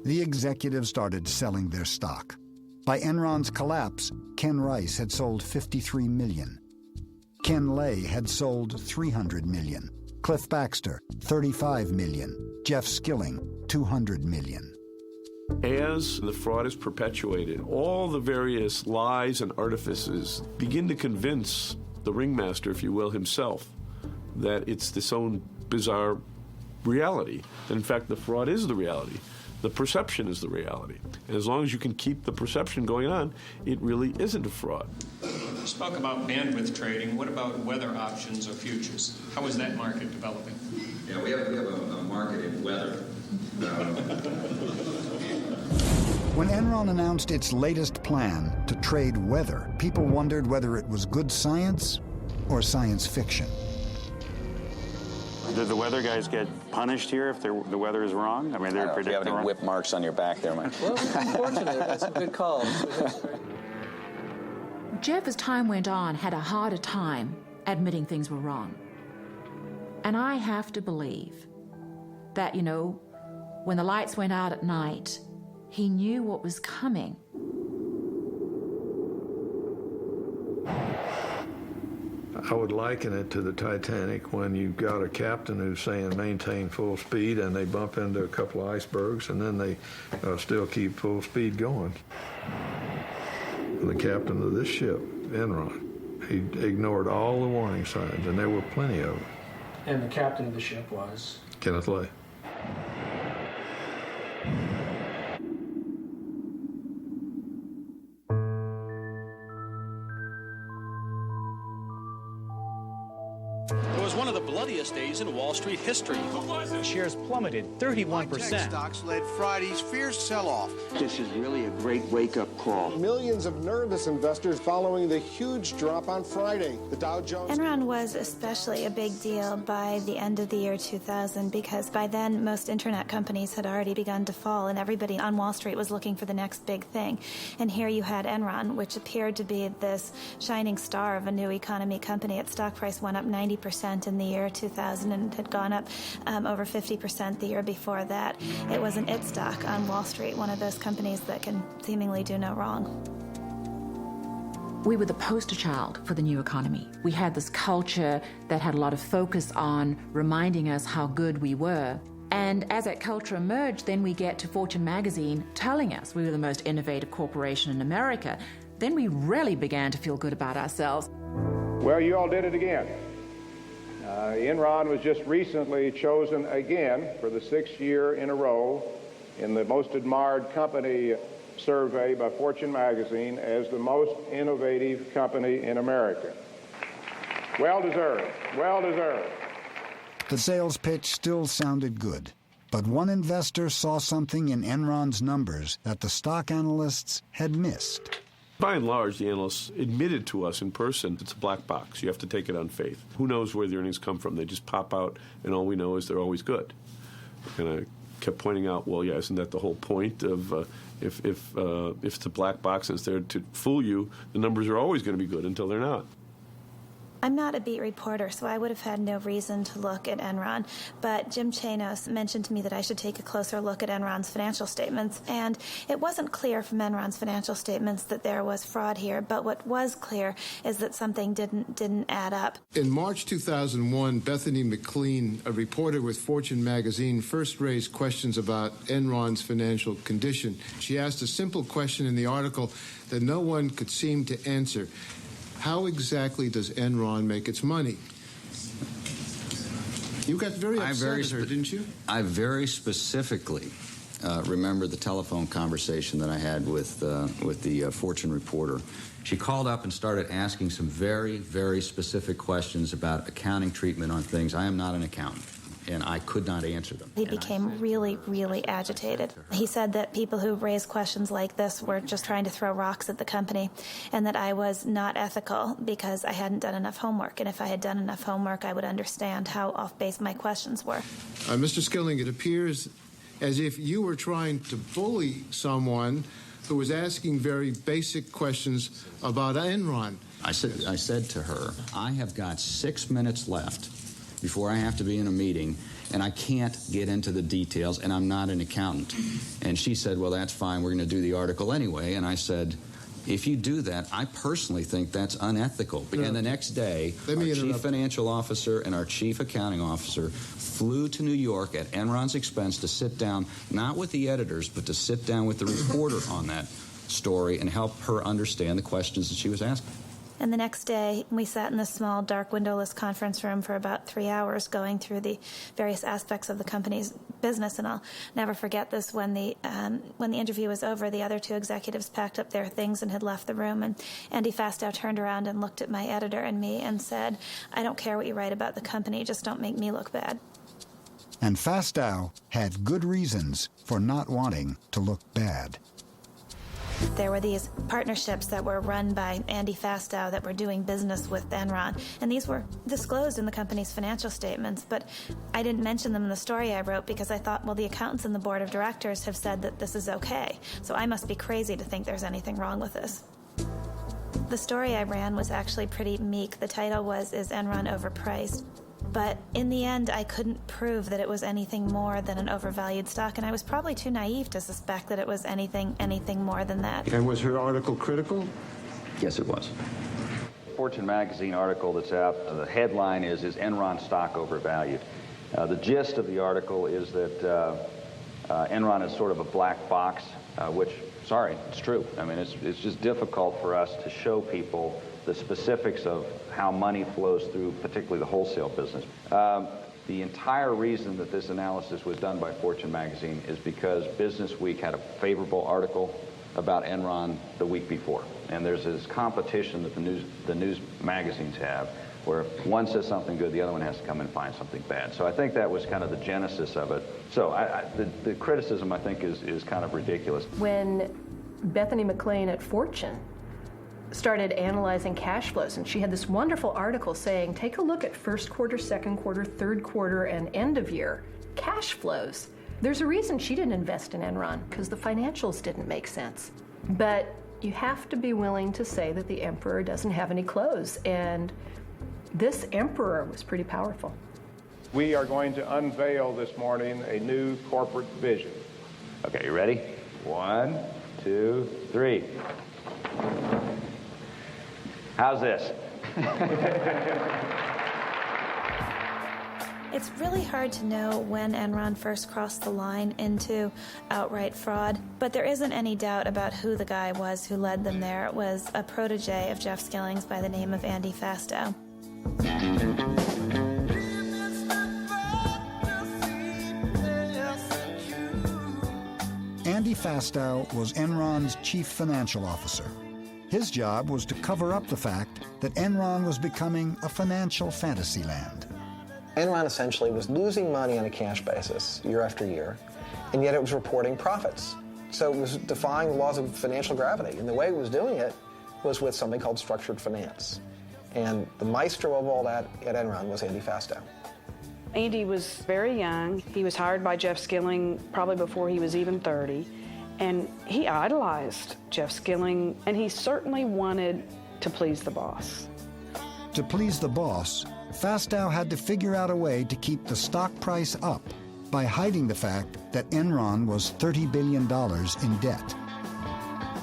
The executives started selling their stock. By Enron's collapse, Ken Rice had sold $53 million. Ken Lay had sold $300 million. Cliff Baxter, $35 million. Jeff Skilling, $200 million. As the fraud is perpetuated, all the various lies and artifices begin to convince the ringmaster, if you will, himself, that it's this own bizarre reality. And in fact, the fraud is the reality. The perception is the reality. And as long as you can keep the perception going on, it really isn't a fraud. You spoke about bandwidth trading. What about weather options or futures? How is that market developing? Yeah, we have a market in weather. When Enron announced its latest plan to trade weather, people wondered whether it was good science or science fiction. Did the weather guys get punished here if the weather is wrong? I mean, they're predicting. Do you have any whip marks on your back there, Mike? Well, unfortunately, that's a good call. Jeff, as time went on, had a harder time admitting things were wrong. And I have to believe that, when the lights went out at night, he knew what was coming. I would liken it to the Titanic when you've got a captain who's saying maintain full speed and they bump into a couple of icebergs and then they still keep full speed going. The captain of this ship, Enron, he ignored all the warning signs, and there were plenty of them. And the captain of the ship was? Kenneth Lay. It was one of the bloodiest days in Wall Street history. Shares plummeted 31%. Tech stocks led Friday's fierce sell-off. This is really a great wake-up call. Millions of nervous investors following the huge drop on Friday. The Dow Jones... Enron was especially a big deal by the end of the year 2000 because by then most internet companies had already begun to fall and everybody on Wall Street was looking for the next big thing. And here you had Enron, which appeared to be this shining star of a new economy company. Its stock price went up 90% in in the year 2000 and had gone up over 50% the year before that. It was an it stock on Wall Street, one of those companies that can seemingly do no wrong. We were the poster child for the new economy. We had this culture that had a lot of focus on reminding us how good we were. And as that culture emerged, then we get to Fortune magazine telling us we were the most innovative corporation in America. Then we really began to feel good about ourselves. Well, you all did it again. Enron was just recently chosen again for the 6th year in a row in the most admired company survey by Fortune magazine as the most innovative company in America. Well deserved, well deserved. The sales pitch still sounded good, but one investor saw something in Enron's numbers that the stock analysts had missed. By and large, the analysts admitted to us in person it's a black box. You have to take it on faith. Who knows where the earnings come from? They just pop out, and all we know is they're always good. And I kept pointing out, well, yeah, isn't that the whole point of if it's a black box and it's there to fool you, the numbers are always going to be good until they're not. I'm not a beat reporter, so I would have had no reason to look at Enron, but Jim Chanos mentioned to me that I should take a closer look at Enron's financial statements, and it wasn't clear from Enron's financial statements that there was fraud here, but what was clear is that something didn't add up. In March 2001, Bethany McLean, a reporter with Fortune magazine, first raised questions about Enron's financial condition. She asked a simple question in the article that no one could seem to answer. How exactly does Enron make its money? You got very upset at her, didn't you? I very specifically remember the telephone conversation that I had with the Fortune reporter. She called up and started asking some very, very specific questions about accounting treatment on things. I am not an accountant, and I could not answer them. He became really, really agitated. He said that people who raised questions like this were just trying to throw rocks at the company, and that I was not ethical because I hadn't done enough homework. And if I had done enough homework, I would understand how off-base my questions were. Mr. Skilling, it appears as if you were trying to bully someone who was asking very basic questions about Enron. I said to her, I have got 6 minutes left before I have to be in a meeting, and I can't get into the details, and I'm not an accountant. And she said, well, that's fine, we're going to do the article anyway. And I said, if you do that, I personally think that's unethical. And the next day, our chief financial officer and our chief accounting officer flew to New York at Enron's expense to sit down, not with the editors, but to sit down with the reporter on that story and help her understand the questions that she was asking. And the next day, we sat in this small, dark, windowless conference room for about 3 hours going through the various aspects of the company's business. And I'll never forget this. When the interview was over, the other two executives packed up their things and had left the room. And Andy Fastow turned around and looked at my editor and me and said, I don't care what you write about the company, just don't make me look bad. And Fastow had good reasons for not wanting to look bad. There were these partnerships that were run by Andy Fastow that were doing business with Enron, and these were disclosed in the company's financial statements, but I didn't mention them in the story I wrote because I thought, well, the accountants and the board of directors have said that this is okay, so I must be crazy to think there's anything wrong with this. The story I ran was actually pretty meek. The title was, Is Enron Overpriced? But in the end, I couldn't prove that it was anything more than an overvalued stock, and I was probably too naive to suspect that it was anything more than that. And was her article critical? Yes, it was. Fortune magazine article that's out, the headline is Enron stock overvalued? The gist of the article is that Enron is sort of a black box, which, sorry, it's true. I mean, it's just difficult for us to show people the specifics of how money flows through, particularly the wholesale business. The entire reason that this analysis was done by Fortune magazine is because Business Week had a favorable article about Enron the week before. And there's this competition that the news magazines have, where if one says something good, the other one has to come and find something bad. So I think that was kind of the genesis of it. So the criticism, I think, is kind of ridiculous. When Bethany McLean at Fortune started analyzing cash flows, and she had this wonderful article saying, take a look at first quarter, second quarter, third quarter, and end of year cash flows. There's a reason she didn't invest in Enron, because the financials didn't make sense. But you have to be willing to say that the emperor doesn't have any clothes, and This emperor was pretty powerful. We are going to unveil this morning a new corporate vision. Okay, you ready? 1, 2, 3. How's this? It's really hard to know when Enron first crossed the line into outright fraud, but there isn't any doubt about who the guy was who led them there. It was a protege of Jeff Skilling's by the name of Andy Fastow. Andy Fastow was Enron's chief financial officer. His job was to cover up the fact that Enron was becoming a financial fantasy land. Enron essentially was losing money on a cash basis year after year, and yet it was reporting profits. So it was defying the laws of financial gravity, and the way it was doing it was with something called structured finance. And the maestro of all that at Enron was Andy Fastow. Andy was very young. He was hired by Jeff Skilling probably before he was even 30, and he idolized Jeff Skilling, and he certainly wanted to please the boss. To please the boss, Fastow had to figure out a way to keep the stock price up by hiding the fact that Enron was $30 billion in debt.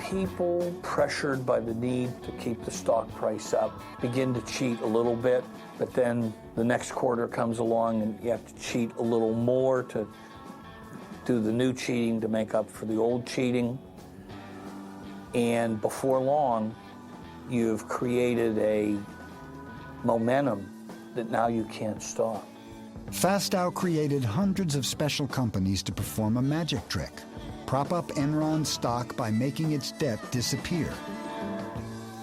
People pressured by the need to keep the stock price up begin to cheat a little bit, but then the next quarter comes along and you have to cheat a little more to do the new cheating to make up for the old cheating. And before long, you've created a momentum that now you can't stop. Fastow created hundreds of special companies to perform a magic trick, prop up Enron's stock by making its debt disappear.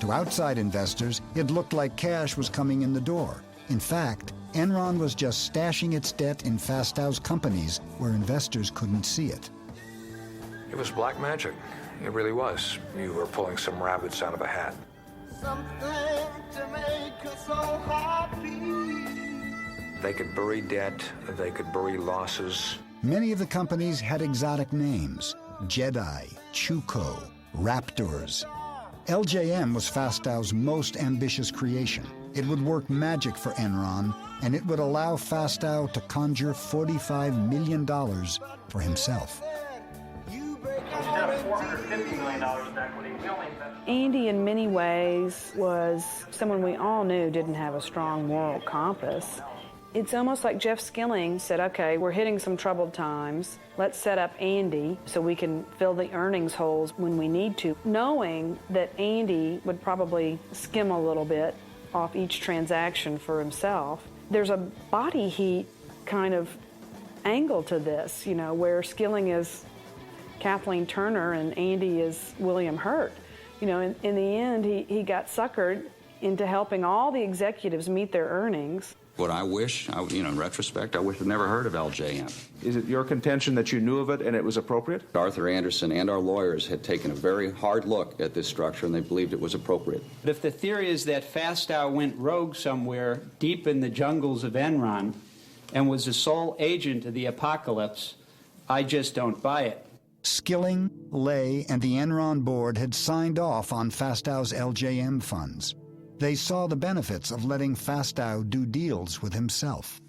To outside investors, it looked like cash was coming in the door. In fact, Enron was just stashing its debt in Fastow's companies where investors couldn't see it. It was black magic. It really was. You were pulling some rabbits out of a hat. They could bury debt, they could bury losses. Many of the companies had exotic names: Jedi, Chuko, Raptors. LJM was Fastow's most ambitious creation. It would work magic for Enron, and it would allow Fastow to conjure $45 million for himself. Andy, in many ways, was someone we all knew didn't have a strong moral compass. It's almost like Jeff Skilling said, okay, we're hitting some troubled times. Let's set up Andy so we can fill the earnings holes when we need to, knowing that Andy would probably skim a little bit off each transaction for himself. There's a body heat kind of angle to this, you know, where Skilling is Kathleen Turner and Andy is William Hurt. You know, in the end, he got suckered into helping all the executives meet their earnings. What I wish, in retrospect, I wish I'd never heard of LJM. Is it your contention that you knew of it and it was appropriate? Arthur Anderson and our lawyers had taken a very hard look at this structure, and they believed it was appropriate. But if the theory is that Fastow went rogue somewhere deep in the jungles of Enron and was the sole agent of the apocalypse, I just don't buy it. Skilling, Lay, and the Enron board had signed off on Fastow's LJM funds. They saw the benefits of letting Fastow do deals with himself.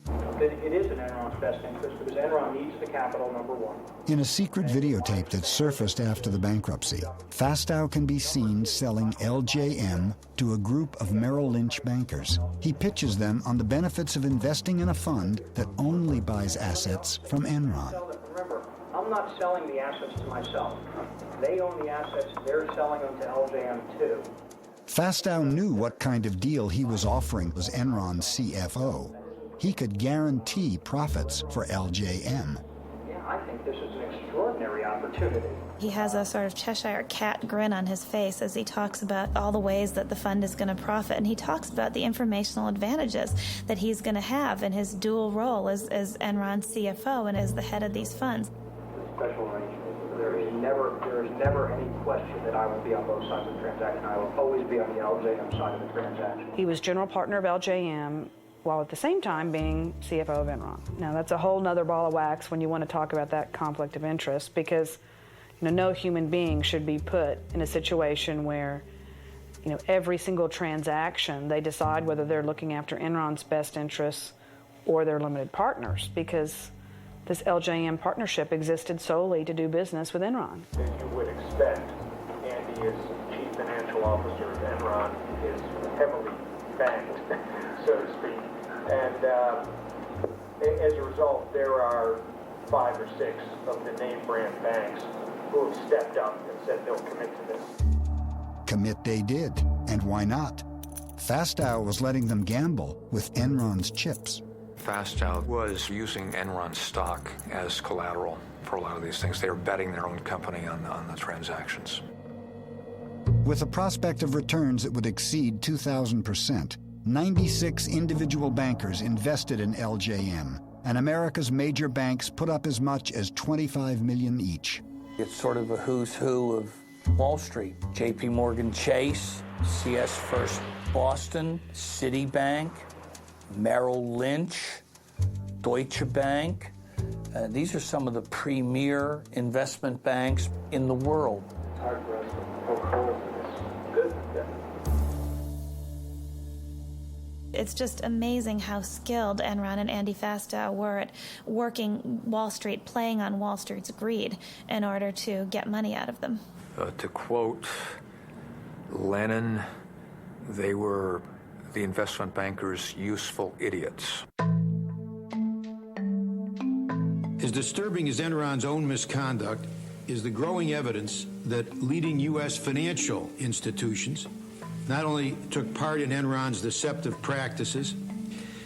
It is in Enron's best interest because Enron needs the capital, number one. In a secret videotape that surfaced after the bankruptcy, Fastow can be seen selling LJM to a group of Merrill Lynch bankers. He pitches them on the benefits of investing in a fund that only buys assets from Enron. Remember, I'm not selling the assets to myself. They own the assets, they're selling them to LJM too. Fastow knew what kind of deal he was offering as Enron's CFO. He could guarantee profits for LJM. Yeah, I think this is an extraordinary opportunity. He has a sort of Cheshire cat grin on his face as he talks about all the ways that the fund is going to profit, and he talks about the informational advantages that he's going to have in his dual role as Enron's CFO and as the head of these funds. Special arrangement. There is never any question that I will be on both sides of the transaction. I will always be on the LJM side of the transaction. He was general partner of LJM while at the same time being CFO of Enron. Now that's a whole nother ball of wax when you want to talk about that conflict of interest, because no human being should be put in a situation where every single transaction, they decide whether they're looking after Enron's best interests or their limited partners, because this LJM partnership existed solely to do business with Enron. As you would expect, Andy, as chief financial officer of Enron, is heavily banked, so to speak. And as a result, there are 5 or 6 of the name brand banks who have stepped up and said they'll commit to this. Commit they did, and why not? Fastow was letting them gamble with Enron's chips. Fastow was using Enron stock as collateral for a lot of these things. They were betting their own company on the transactions. With a prospect of returns that would exceed 2,000%, 96 individual bankers invested in LJM, and America's major banks put up as much as $25 million each. It's sort of a who's who of Wall Street. J.P. Morgan Chase, CS First Boston, Citibank, Merrill Lynch, Deutsche Bank. These are some of the premier investment banks in the world. It's hard for us to poke holes in this business then. It's just amazing how skilled Enron and Andy Fastow were at working Wall Street, playing on Wall Street's greed in order to get money out of them. To quote Lenin, they were the investment bankers' useful idiots. As disturbing as Enron's own misconduct is the growing evidence that leading U.S. financial institutions not only took part in Enron's deceptive practices,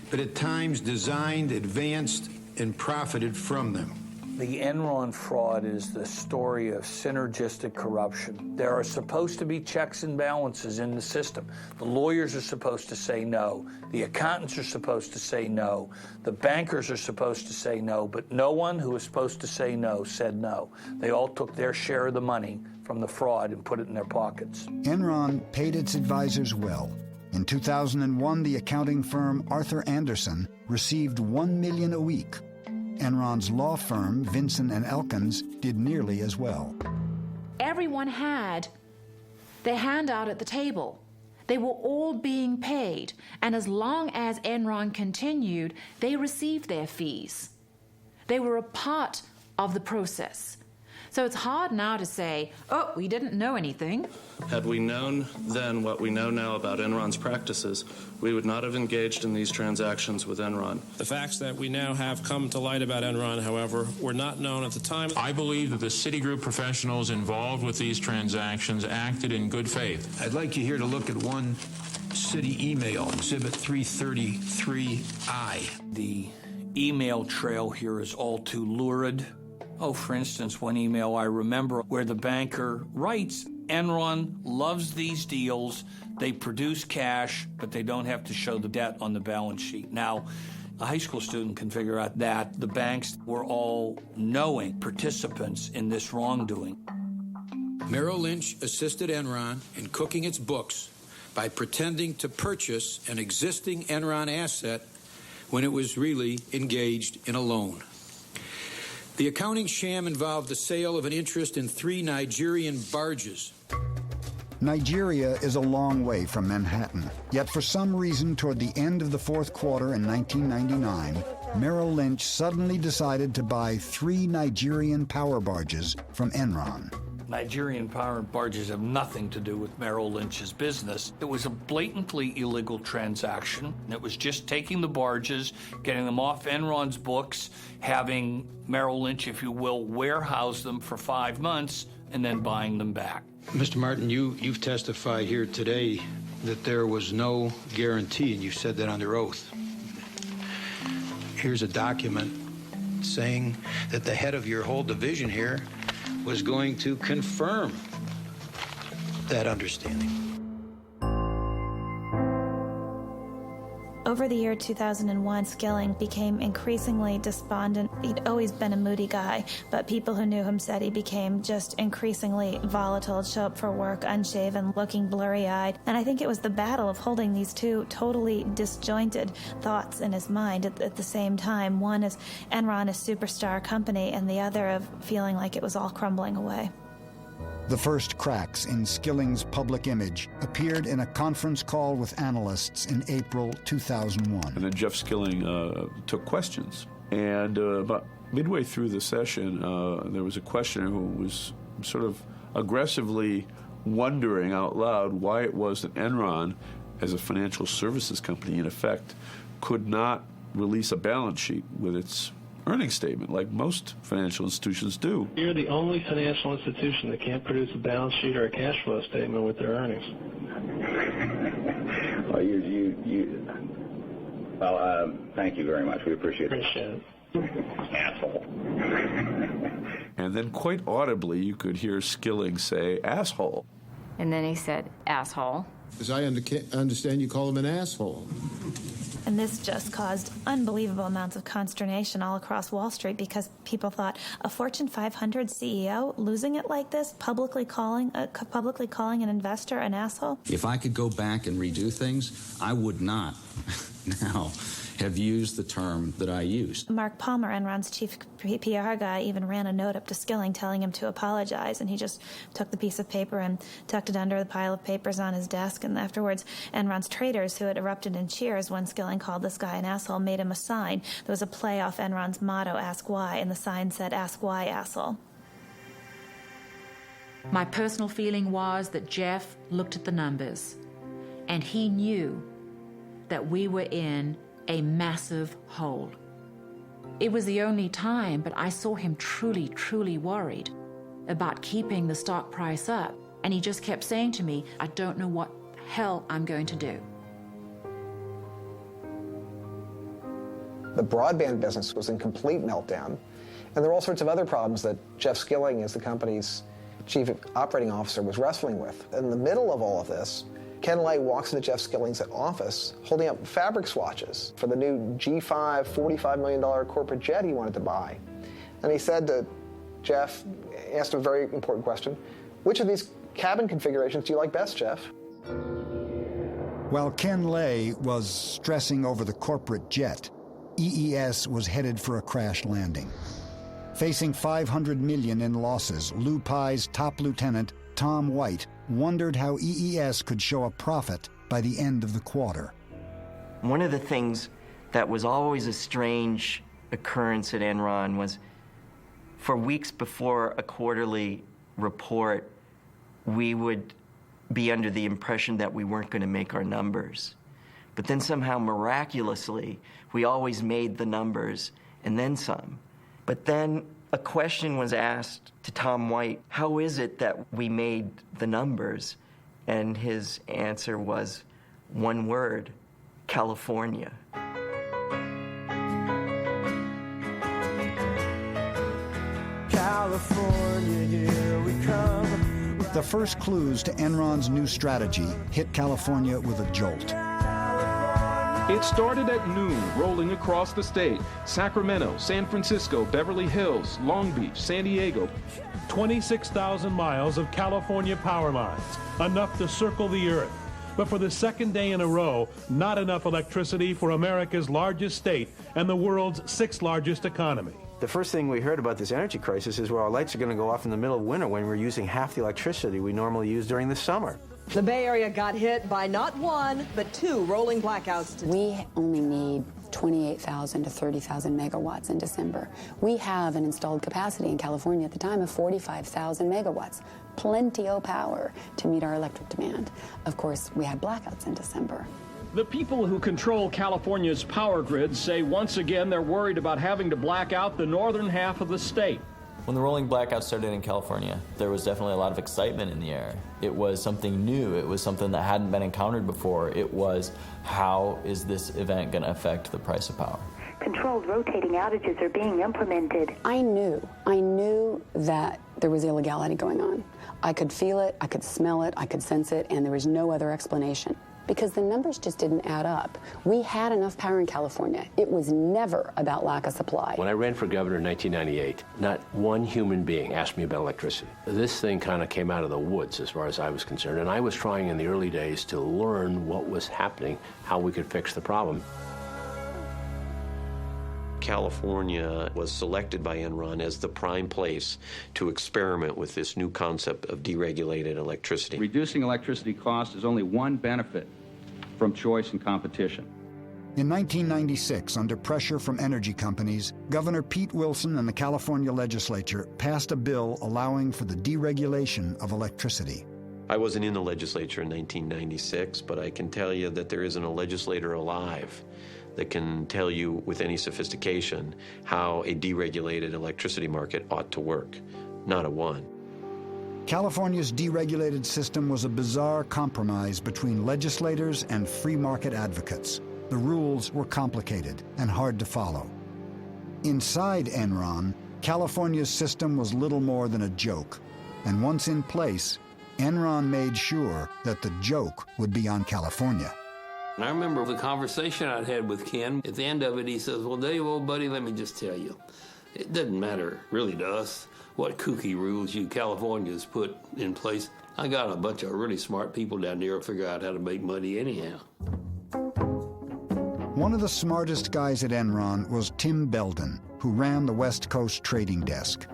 but at times designed, advanced, and profited from them. The Enron fraud is the story of synergistic corruption. There are supposed to be checks and balances in the system. The lawyers are supposed to say no. The accountants are supposed to say no. The bankers are supposed to say no, but no one who was supposed to say no said no. They all took their share of the money from the fraud and put it in their pockets. Enron paid its advisors well. In 2001, the accounting firm Arthur Andersen received $1 million a week. Enron's law firm, Vinson & Elkins, did nearly as well. Everyone had their hand out at the table. They were all being paid, and as long as Enron continued, they received their fees. They were a part of the process. So it's hard now to say, oh, we didn't know anything. Had we known then what we know now about Enron's practices, we would not have engaged in these transactions with Enron. The facts that we now have come to light about Enron, however, were not known at the time. I believe that the Citigroup professionals involved with these transactions acted in good faith. I'd like you here to look at one Citi email, Exhibit 333I. The email trail here is all too lurid. Oh, for instance, one email I remember where the banker writes, Enron loves these deals. They produce cash, but they don't have to show the debt on the balance sheet. Now, a high school student can figure out that the banks were all knowing participants in this wrongdoing. Merrill Lynch assisted Enron in cooking its books by pretending to purchase an existing Enron asset when it was really engaged in a loan. The accounting sham involved the sale of an interest in 3 Nigerian barges. Nigeria is a long way from Manhattan, yet for some reason toward the end of the fourth quarter in 1999, Merrill Lynch suddenly decided to buy 3 Nigerian power barges from Enron. Nigerian power barges have nothing to do with Merrill Lynch's business. It was a blatantly illegal transaction. It was just taking the barges, getting them off Enron's books, having Merrill Lynch, if you will, warehouse them for 5 months, and then buying them back. Mr. Martin, you've testified here today that there was no guarantee, and you said that under oath. Here's a document saying that the head of your whole division here was going to confirm that understanding. Over the year 2001, Skilling became increasingly despondent. He'd always been a moody guy, but people who knew him said he became just increasingly volatile. He'd show up for work unshaven, looking blurry-eyed. And I think it was the battle of holding these two totally disjointed thoughts in his mind at the same time. One is Enron, a superstar company, and the other of feeling like it was all crumbling away. The first cracks in Skilling's public image appeared in a conference call with analysts in April 2001. And then Jeff Skilling took questions. And about midway through the session, there was a questioner who was sort of aggressively wondering out loud why it was that Enron, as a financial services company, in effect, could not release a balance sheet with its earnings statement like most financial institutions do. You're the only financial institution that can't produce a balance sheet or a cash flow statement with their earnings. Well, thank you very much. We appreciate it. Appreciate it. Asshole. And then quite audibly, you could hear Skilling say, asshole. And then he said, asshole. As I understand, you call him an asshole. And this just caused unbelievable amounts of consternation all across Wall Street because people thought a Fortune 500 CEO losing it like this, publicly calling an investor an asshole. If I could go back and redo things, I would not now have used the term that I used. Mark Palmer, Enron's chief PR guy, even ran a note up to Skilling telling him to apologize, and he just took the piece of paper and tucked it under the pile of papers on his desk. And afterwards, Enron's traders, who had erupted in cheers when Skilling called this guy an asshole, made him a sign. There was a play off Enron's motto, Ask Why, and the sign said, Ask Why, asshole. My personal feeling was that Jeff looked at the numbers, and he knew that we were in a massive hole. It was the only time, but I saw him truly, truly worried about keeping the stock price up. And he just kept saying to me, I don't know what hell I'm going to do. The broadband business was in complete meltdown. And there were all sorts of other problems that Jeff Skilling, as the company's chief operating officer, was wrestling with. In the middle of all of this, Ken Lay walks into Jeff Skilling's office holding up fabric swatches for the new G5 $45 million corporate jet he wanted to buy. And he said to Jeff, asked him a very important question, which of these cabin configurations do you like best, Jeff? While Ken Lay was stressing over the corporate jet, EES was headed for a crash landing. Facing $500 million in losses, Lou Pye's top lieutenant, Tom White, wondered how EES could show a profit by the end of the quarter. One of the things that was always a strange occurrence at Enron was for weeks before a quarterly report, we would be under the impression that we weren't going to make our numbers. But then somehow, miraculously, we always made the numbers and then some. But then a question was asked to Tom White, how is it that we made the numbers? And his answer was one word, California. California, here we come. The first clues to Enron's new strategy hit California with a jolt. It started at noon, rolling across the state. Sacramento, San Francisco, Beverly Hills, Long Beach, San Diego. 26,000 miles of California power lines, enough to circle the earth. But for the second day in a row, not enough electricity for America's largest state and the world's sixth largest economy. The first thing we heard about this energy crisis is, well, our lights are going to go off in the middle of winter when we're using half the electricity we normally use during the summer. The Bay Area got hit by not one, but two rolling blackouts today. We only need 28,000 to 30,000 megawatts in December. We have an installed capacity in California at the time of 45,000 megawatts. Plenty of power to meet our electric demand. Of course, we had blackouts in December. The people who control California's power grid say once again they're worried about having to black out the northern half of the state. When the rolling blackouts started in California, there was definitely a lot of excitement in the air. It was something new. It was something that hadn't been encountered before. It was, how is this event going to affect the price of power? Controlled rotating outages are being implemented. I knew that there was illegality going on. I could feel it, I could smell it, I could sense it, and there was no other explanation. Because the numbers just didn't add up. We had enough power in California. It was never about lack of supply. When I ran for governor in 1998, not one human being asked me about electricity. This thing kind of came out of the woods as far as I was concerned, and I was trying in the early days to learn what was happening, how we could fix the problem. California was selected by Enron as the prime place to experiment with this new concept of deregulated electricity. Reducing electricity costs is only one benefit from choice and competition. In 1996, under pressure from energy companies, Governor Pete Wilson and the California legislature passed a bill allowing for the deregulation of electricity. I wasn't in the legislature in 1996, but I can tell you that there isn't a legislator alive that can tell you with any sophistication how a deregulated electricity market ought to work. Not a one. California's deregulated system was a bizarre compromise between legislators and free market advocates. The rules were complicated and hard to follow. Inside Enron, California's system was little more than a joke. And once in place, Enron made sure that the joke would be on California. And I remember the conversation I'd had with Ken. At the end of it, he says, well, Dave, old buddy, let me just tell you, it doesn't matter really to us what kooky rules you Californians put in place. I got a bunch of really smart people down there who figure out how to make money anyhow. One of the smartest guys at Enron was Tim Belden, who ran the West Coast trading desk.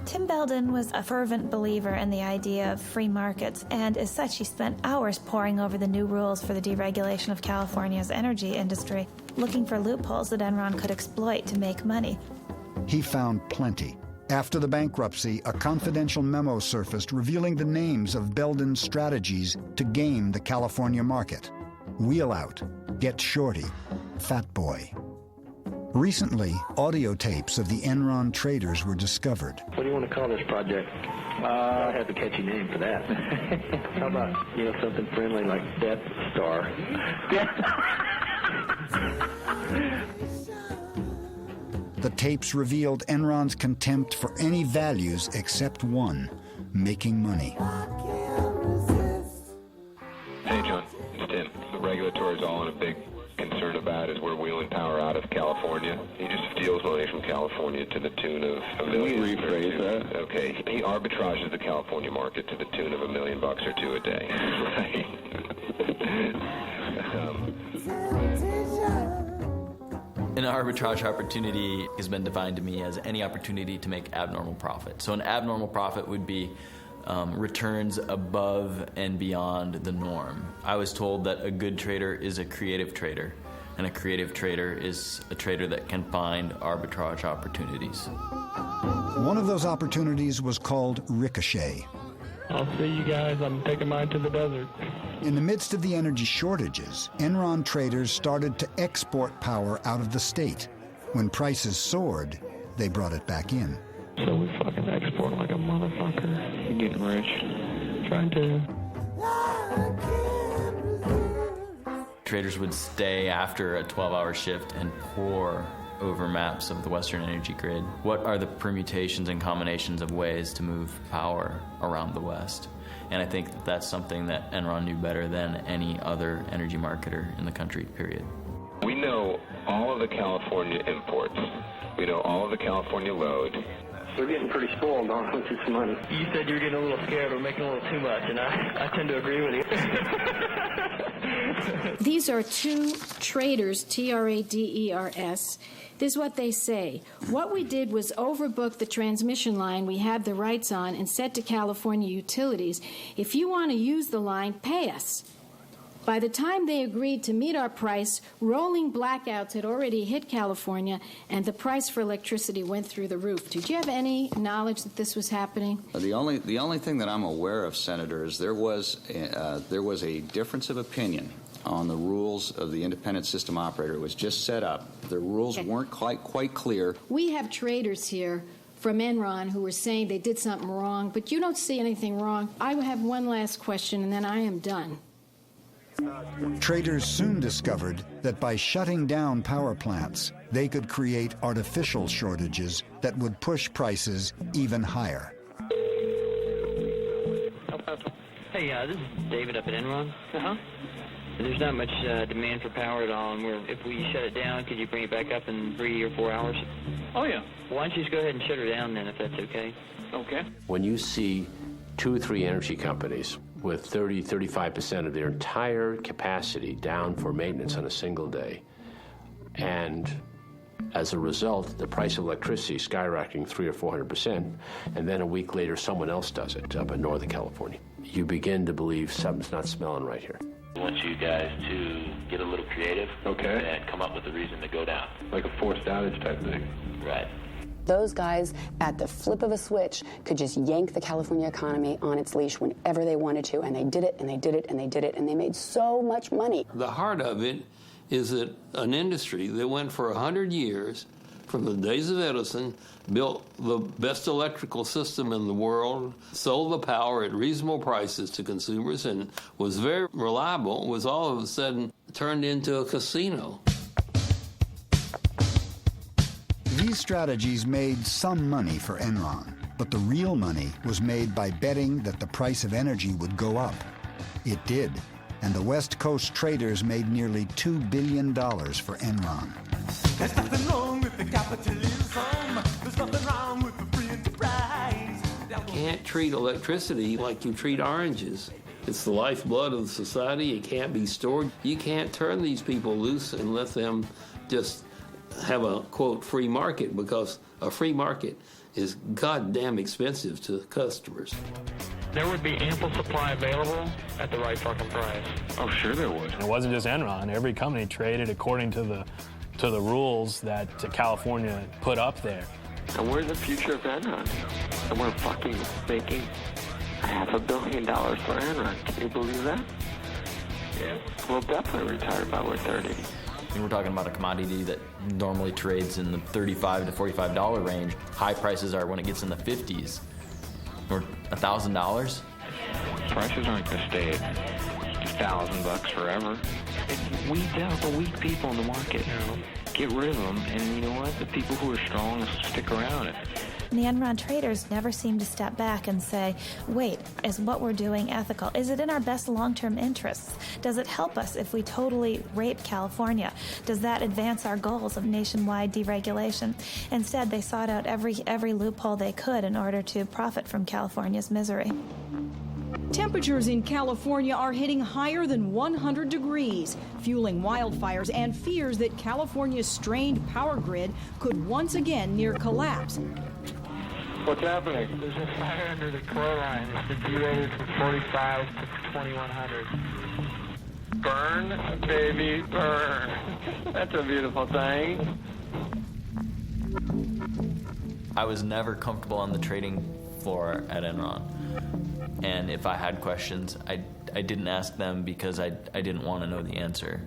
Tim Belden was a fervent believer in the idea of free markets, and as such, he spent hours poring over the new rules for the deregulation of California's energy industry, looking for loopholes that Enron could exploit to make money. He found plenty. After the bankruptcy, a confidential memo surfaced revealing the names of Belden's strategies to game the California market. Wheel out, get shorty, fat boy. Recently, audio tapes of the Enron traders were discovered. What do you want to call this project? I have a catchy name for that. How about, something friendly like Death Star? The tapes revealed Enron's contempt for any values except one, making money. Hey, John, it's Tim. The regulators is all in a big concern about is we're wheeling power out of California. He just steals money from California to the tune of $1 million. Can you rephrase that? Okay. He arbitrages the California market to the tune of $1 million or $2 a day. Right. An arbitrage opportunity has been defined to me as any opportunity to make abnormal profit. So an abnormal profit would be returns above and beyond the norm. I was told that a good trader is a creative trader, and a creative trader is a trader that can find arbitrage opportunities. One of those opportunities was called Ricochet. I'll see you guys. I'm taking mine to the desert. In the midst of the energy shortages, Enron traders started to export power out of the state. When prices soared, they brought it back in. So we fucking export like a motherfucker. You're getting rich. Trying to. Traders would stay after a 12-hour shift and pore over maps of the Western energy grid. What are the permutations and combinations of ways to move power around the West? And I think that's something that Enron knew better than any other energy marketer in the country, period. We know all of the California imports. We know all of the California load. We're getting pretty spoiled on with this money. You said you were getting a little scared. We're making a little too much, and I tend to agree with you. These are two traders, Traders. This is what they say. What we did was overbook the transmission line we had the rights on and said to California utilities, if you want to use the line, pay us. By the time they agreed to meet our price, rolling blackouts had already hit California, and the price for electricity went through the roof. Did you have any knowledge that this was happening? The only thing that I'm aware of, Senator, is there was a difference of opinion on the rules of the independent system operator. It was just set up. The rules weren't quite clear. We have traders here from Enron who were saying they did something wrong, but you don't see anything wrong. I have one last question, and then I am done. Traders soon discovered that by shutting down power plants, they could create artificial shortages that would push prices even higher. Hey, this is David up at Enron. There's not much demand for power at all, and if we shut it down, could you bring it back up in 3 or 4 hours? Oh, yeah. Why don't you just go ahead and shut her down then, if that's okay? Okay. When you see 2 or 3 energy companies with 30-35% of their entire capacity down for maintenance on a single day, and As a result, the price of electricity skyrocketing 300 or 400%, and then a week later someone else does it up in Northern California. You begin to believe something's not smelling right here. I want you guys to get a little creative, and come up with a reason to go down. Like a forced outage type thing. Right. Those guys, at the flip of a switch, could just yank the California economy on its leash whenever they wanted to, and they did it, and they did it, and they did it, and they made so much money. The heart of it is that an industry that went for 100 years, from the days of Edison, built the best electrical system in the world, sold the power at reasonable prices to consumers, and was very reliable, was all of a sudden turned into a casino. These strategies made some money for Enron, but the real money was made by betting that the price of energy would go up. It did, and the West Coast traders made nearly $2 billion for Enron. There's nothing wrong with the capitalism. There's nothing wrong with the free enterprise. You can't treat electricity like you treat oranges. It's the lifeblood of the society. It can't be stored. You can't turn these people loose and let them just have a, quote, free market, because a free market is goddamn expensive to customers. There would be ample supply available at the right fucking price. Oh, sure there would. It wasn't just Enron. Every company traded according to the rules that California put up there. And we're the future of Enron. And we're fucking making $500 million for Enron. Can you believe that? Yeah. We'll definitely retire by we're 30. We're talking about a commodity that normally trades in the $35 to $45 range. High prices are when it gets in the 50s or $1,000. Prices aren't going to stay at $1,000 forever. It weeds out the weak people in the market. Get rid of them, and you know what? The people who are strong will stick around. And the Enron traders never seem to step back and say, wait, is what we're doing ethical? Is it in our best long-term interests? Does it help us if we totally rape California? Does that advance our goals of nationwide deregulation? Instead, they sought out every loophole they could in order to profit from California's misery. Temperatures in California are hitting higher than 100 degrees, fueling wildfires and fears that California's strained power grid could once again near collapse. What's happening? There's a fire under the core line. It's been derated from 45 to 2100. Burn, baby, burn. That's a beautiful thing. I was never comfortable on the trading floor at Enron. And if I had questions, I didn't ask them because I didn't want to know the answer.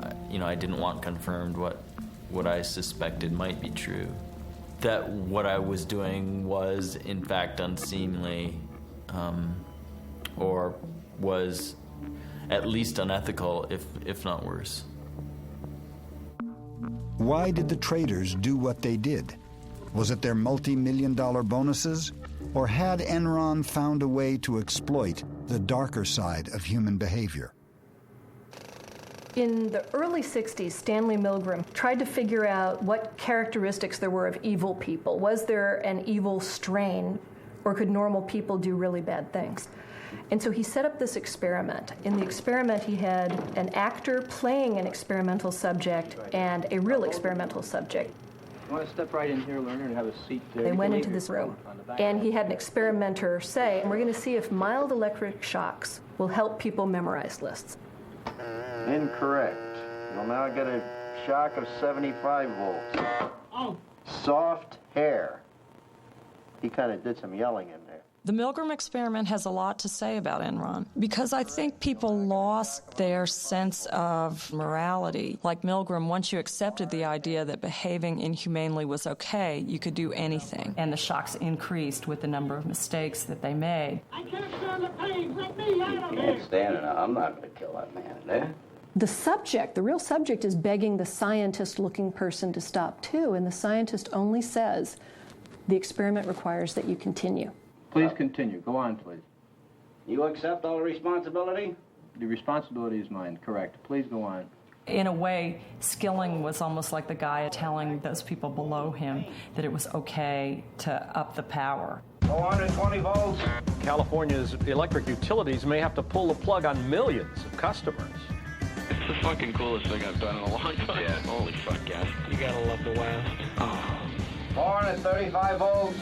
I didn't want confirmed what I suspected might be true. That what I was doing was, in fact, unseemly, or was at least unethical, if not worse. Why did the traders do what they did? Was it their multi-million-dollar bonuses? Or had Enron found a way to exploit the darker side of human behavior? In the early 60s, Stanley Milgram tried to figure out what characteristics there were of evil people. Was there an evil strain, or could normal people do really bad things? And so he set up this experiment. In the experiment, he had an actor playing an experimental subject and a real experimental subject. You want to step right in here, learner, and have a seat there. They went into this room, and he had an experimenter say, we're going to see if mild electric shocks will help people memorize lists. Incorrect. Well, now I got a shock of 75 volts. Oh. Soft hair. He kind of did some yelling in there. The Milgram experiment has a lot to say about Enron because I think people lost their sense of morality. Like Milgram, once you accepted the idea that behaving inhumanely was okay, you could do anything. And the shocks increased with the number of mistakes that they made. I can't stand the pain. Let me out of here. Can't stand it. I'm not going to kill that man in there. The subject, the real subject, is begging the scientist-looking person to stop too, and the scientist only says, the experiment requires that you continue. Please continue. Go on, please. You accept all the responsibility? The responsibility is mine, correct. Please go on. In a way, Skilling was almost like the guy telling those people below him that it was okay to up the power. 420 volts. California's electric utilities may have to pull the plug on millions of customers. If the fucking coolest thing I've done in a long time. Yeah. Holy fuck, yeah. You gotta love the West. Oh. 435 volts.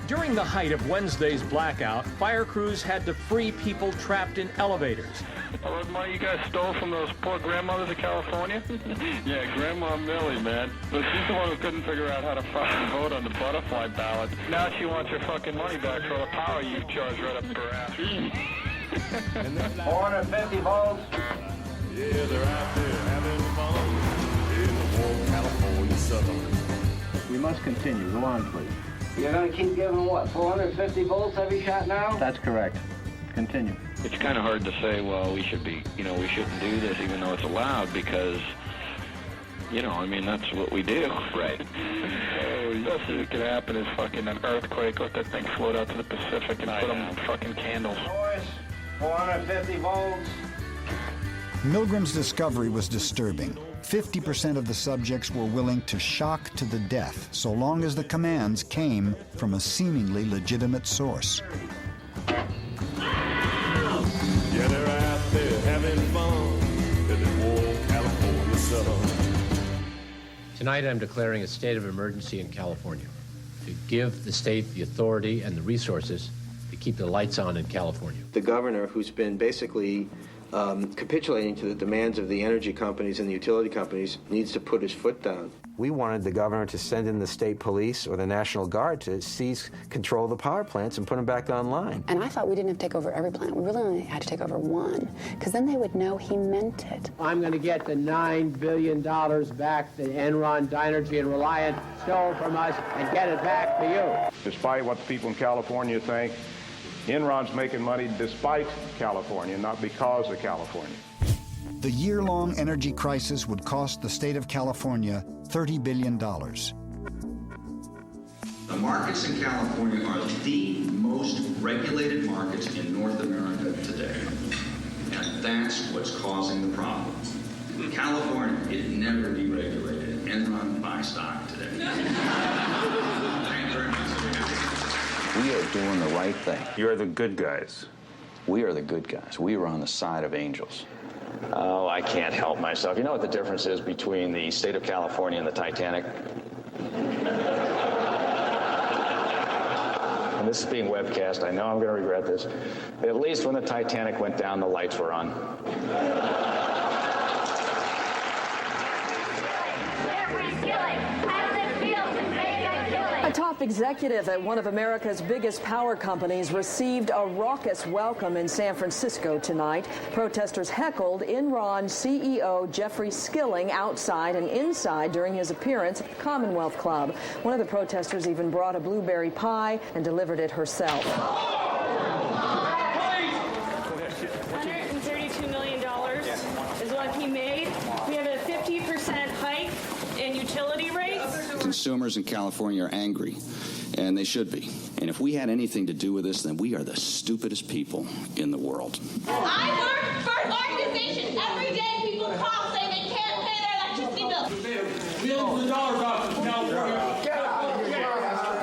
During the height of Wednesday's blackout, fire crews had to free people trapped in elevators. Oh, that's money you guys stole from those poor grandmothers of California? Yeah, Grandma Millie, man. But she's the one who couldn't figure out how to fucking vote on the butterfly ballot. Now she wants her fucking money back for all the power you charged right up her ass. 450 volts. Yeah, they're out there having fun in the warm California sun. We must continue. Go on, please. You're going to keep giving what, 450 volts every shot now? That's correct. Continue. It's kind of hard to say, well, we should be, we shouldn't do this even though it's allowed because, I mean, that's what we do. Right. The best that could happen is fucking an earthquake, let that thing float out to the Pacific and put them in fucking candles. 450 volts. Milgram's discovery was disturbing. 50% of the subjects were willing to shock to the death, so long as the commands came from a seemingly legitimate source. Yeah, they're out there having fun in the warm California sun. Tonight I'm declaring a state of emergency in California to give the state the authority and the resources to keep the lights on in California. The governor, who's been basically capitulating to the demands of the energy companies and the utility companies, needs to put his foot down. We wanted the governor to send in the state police or the National Guard to seize control of the power plants and put them back online. And I thought we didn't have to take over every plant. We really only had to take over one, because then they would know he meant it. I'm going to get the $9 billion back that Enron, Dynergy, and Reliant stole from us and get it back to you. Despite what the people in California think, Enron's making money despite California, not because of California. The year-long energy crisis would cost the state of California $30 billion. The markets in California are the most regulated markets in North America today. And that's what's causing the problem. California is never deregulated. Enron buy stock today. Thank you very much. We are doing the right thing. You're the good guys. We are the good guys. We are on the side of angels. Oh, I can't help myself. You know what the difference is between the state of California and the Titanic? And this is being webcast. I know I'm going to regret this. At least when the Titanic went down, the lights were on. A top executive at one of America's biggest power companies received a raucous welcome in San Francisco tonight. Protesters heckled Enron CEO Jeffrey Skilling outside and inside during his appearance at the Commonwealth Club. One of the protesters even brought a blueberry pie and delivered it herself. $132 million is what he made. We have a 50% hike in utility rates. Consumers in California are angry, and they should be. And if we had anything to do with this, then we are the stupidest people in the world. I work for an organization. Every day people call saying they can't pay their electricity bills. Millions of dollars off in California.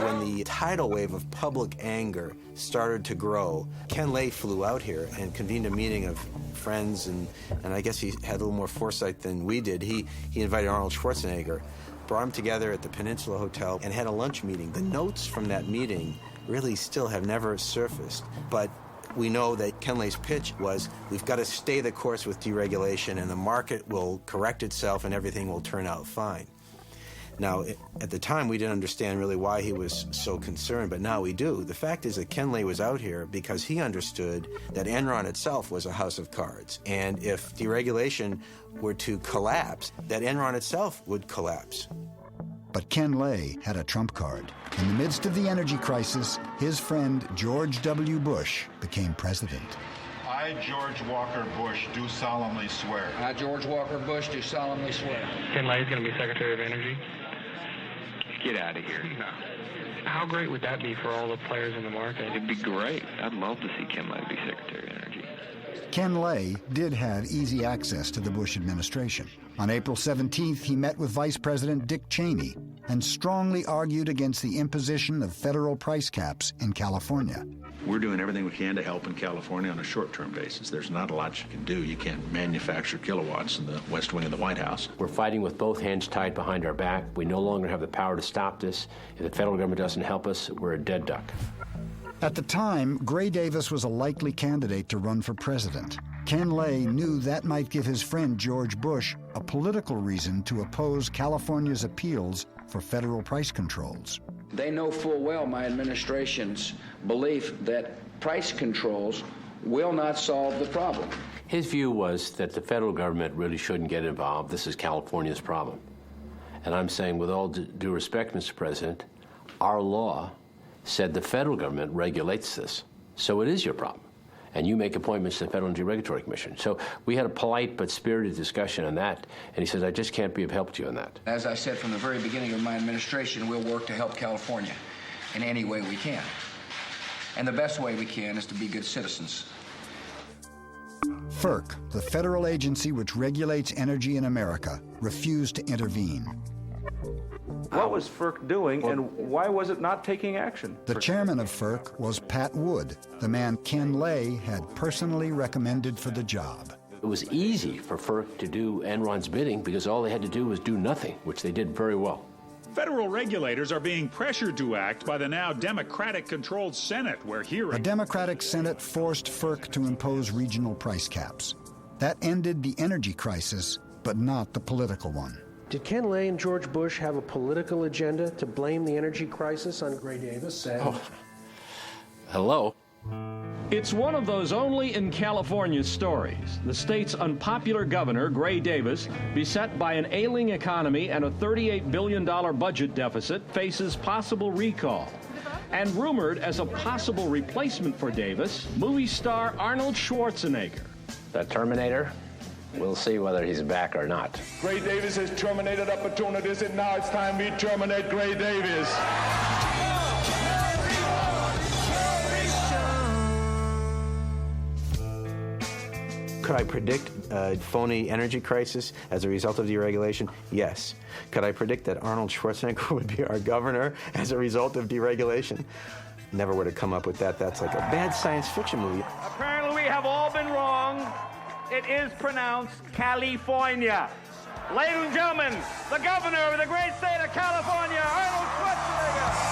When the tidal wave of public anger started to grow, Ken Lay flew out here and convened a meeting of friends, and I guess he had a little more foresight than we did. He invited Arnold Schwarzenegger, brought them together at the Peninsula Hotel, and had a lunch meeting. The notes from that meeting really still have never surfaced, but we know that Ken Lay's pitch was, we've got to stay the course with deregulation, and the market will correct itself and everything will turn out fine. Now, at the time, we didn't understand really why he was so concerned, but now we do. The fact is that Ken Lay was out here because he understood that Enron itself was a house of cards, and if deregulation were to collapse, that Enron itself would collapse. But Ken Lay had a trump card. In the midst of the energy crisis, his friend George W. Bush became president. I, George Walker Bush, do solemnly swear. I, George Walker Bush, do solemnly swear. Ken Lay is going to be Secretary of Energy. Get out of here. No. How great would that be for all the players in the market? It'd be great. I'd love to see Ken Lay be Secretary of Energy. Ken Lay did have easy access to the Bush administration. On April 17th, he met with Vice President Dick Cheney and strongly argued against the imposition of federal price caps in California. We're doing everything we can to help in California on a short-term basis. There's not a lot you can do. You can't manufacture kilowatts in the West Wing of the White House. We're fighting with both hands tied behind our back. We no longer have the power to stop this. If the federal government doesn't help us, we're a dead duck. At the time, Gray Davis was a likely candidate to run for president. Ken Lay knew that might give his friend George Bush a political reason to oppose California's appeals for federal price controls. They know full well my administration's belief that price controls will not solve the problem. His view was that the federal government really shouldn't get involved. This is California's problem. And I'm saying, with all due respect, Mr. President, our law said the federal government regulates this. So it is your problem. And you make appointments to the Federal Energy Regulatory Commission. So we had a polite but spirited discussion on that, and he says, I just can't be of help to you on that. As I said from the very beginning of my administration, we'll work to help California in any way we can. And the best way we can is to be good citizens. FERC, the federal agency which regulates energy in America, refused to intervene. What was FERC doing, and why was it not taking action? The chairman of FERC was Pat Wood, the man Ken Lay had personally recommended for the job. It was easy for FERC to do Enron's bidding because all they had to do was do nothing, which they did very well. Federal regulators are being pressured to act by the now Democratic-controlled Senate, where hearings... A Democratic Senate forced FERC to impose regional price caps. That ended the energy crisis, but not the political one. Did Ken Lay and George Bush have a political agenda to blame the energy crisis on Gray Davis? Hello? It's one of those only in California stories. The state's unpopular governor, Gray Davis, beset by an ailing economy and a $38 billion budget deficit, faces possible recall. And rumored as a possible replacement for Davis, movie star Arnold Schwarzenegger. The Terminator? We'll see whether he's back or not. Gray Davis has terminated opportunities, and now it's time we terminate Gray Davis. Could I predict a phony energy crisis as a result of deregulation? Yes. Could I predict that Arnold Schwarzenegger would be our governor as a result of deregulation? Never would have come up with that. That's like a bad science fiction movie. Apparently we have all been wrong. It is pronounced California. Ladies and gentlemen, the governor of the great state of California, Arnold Schwarzenegger.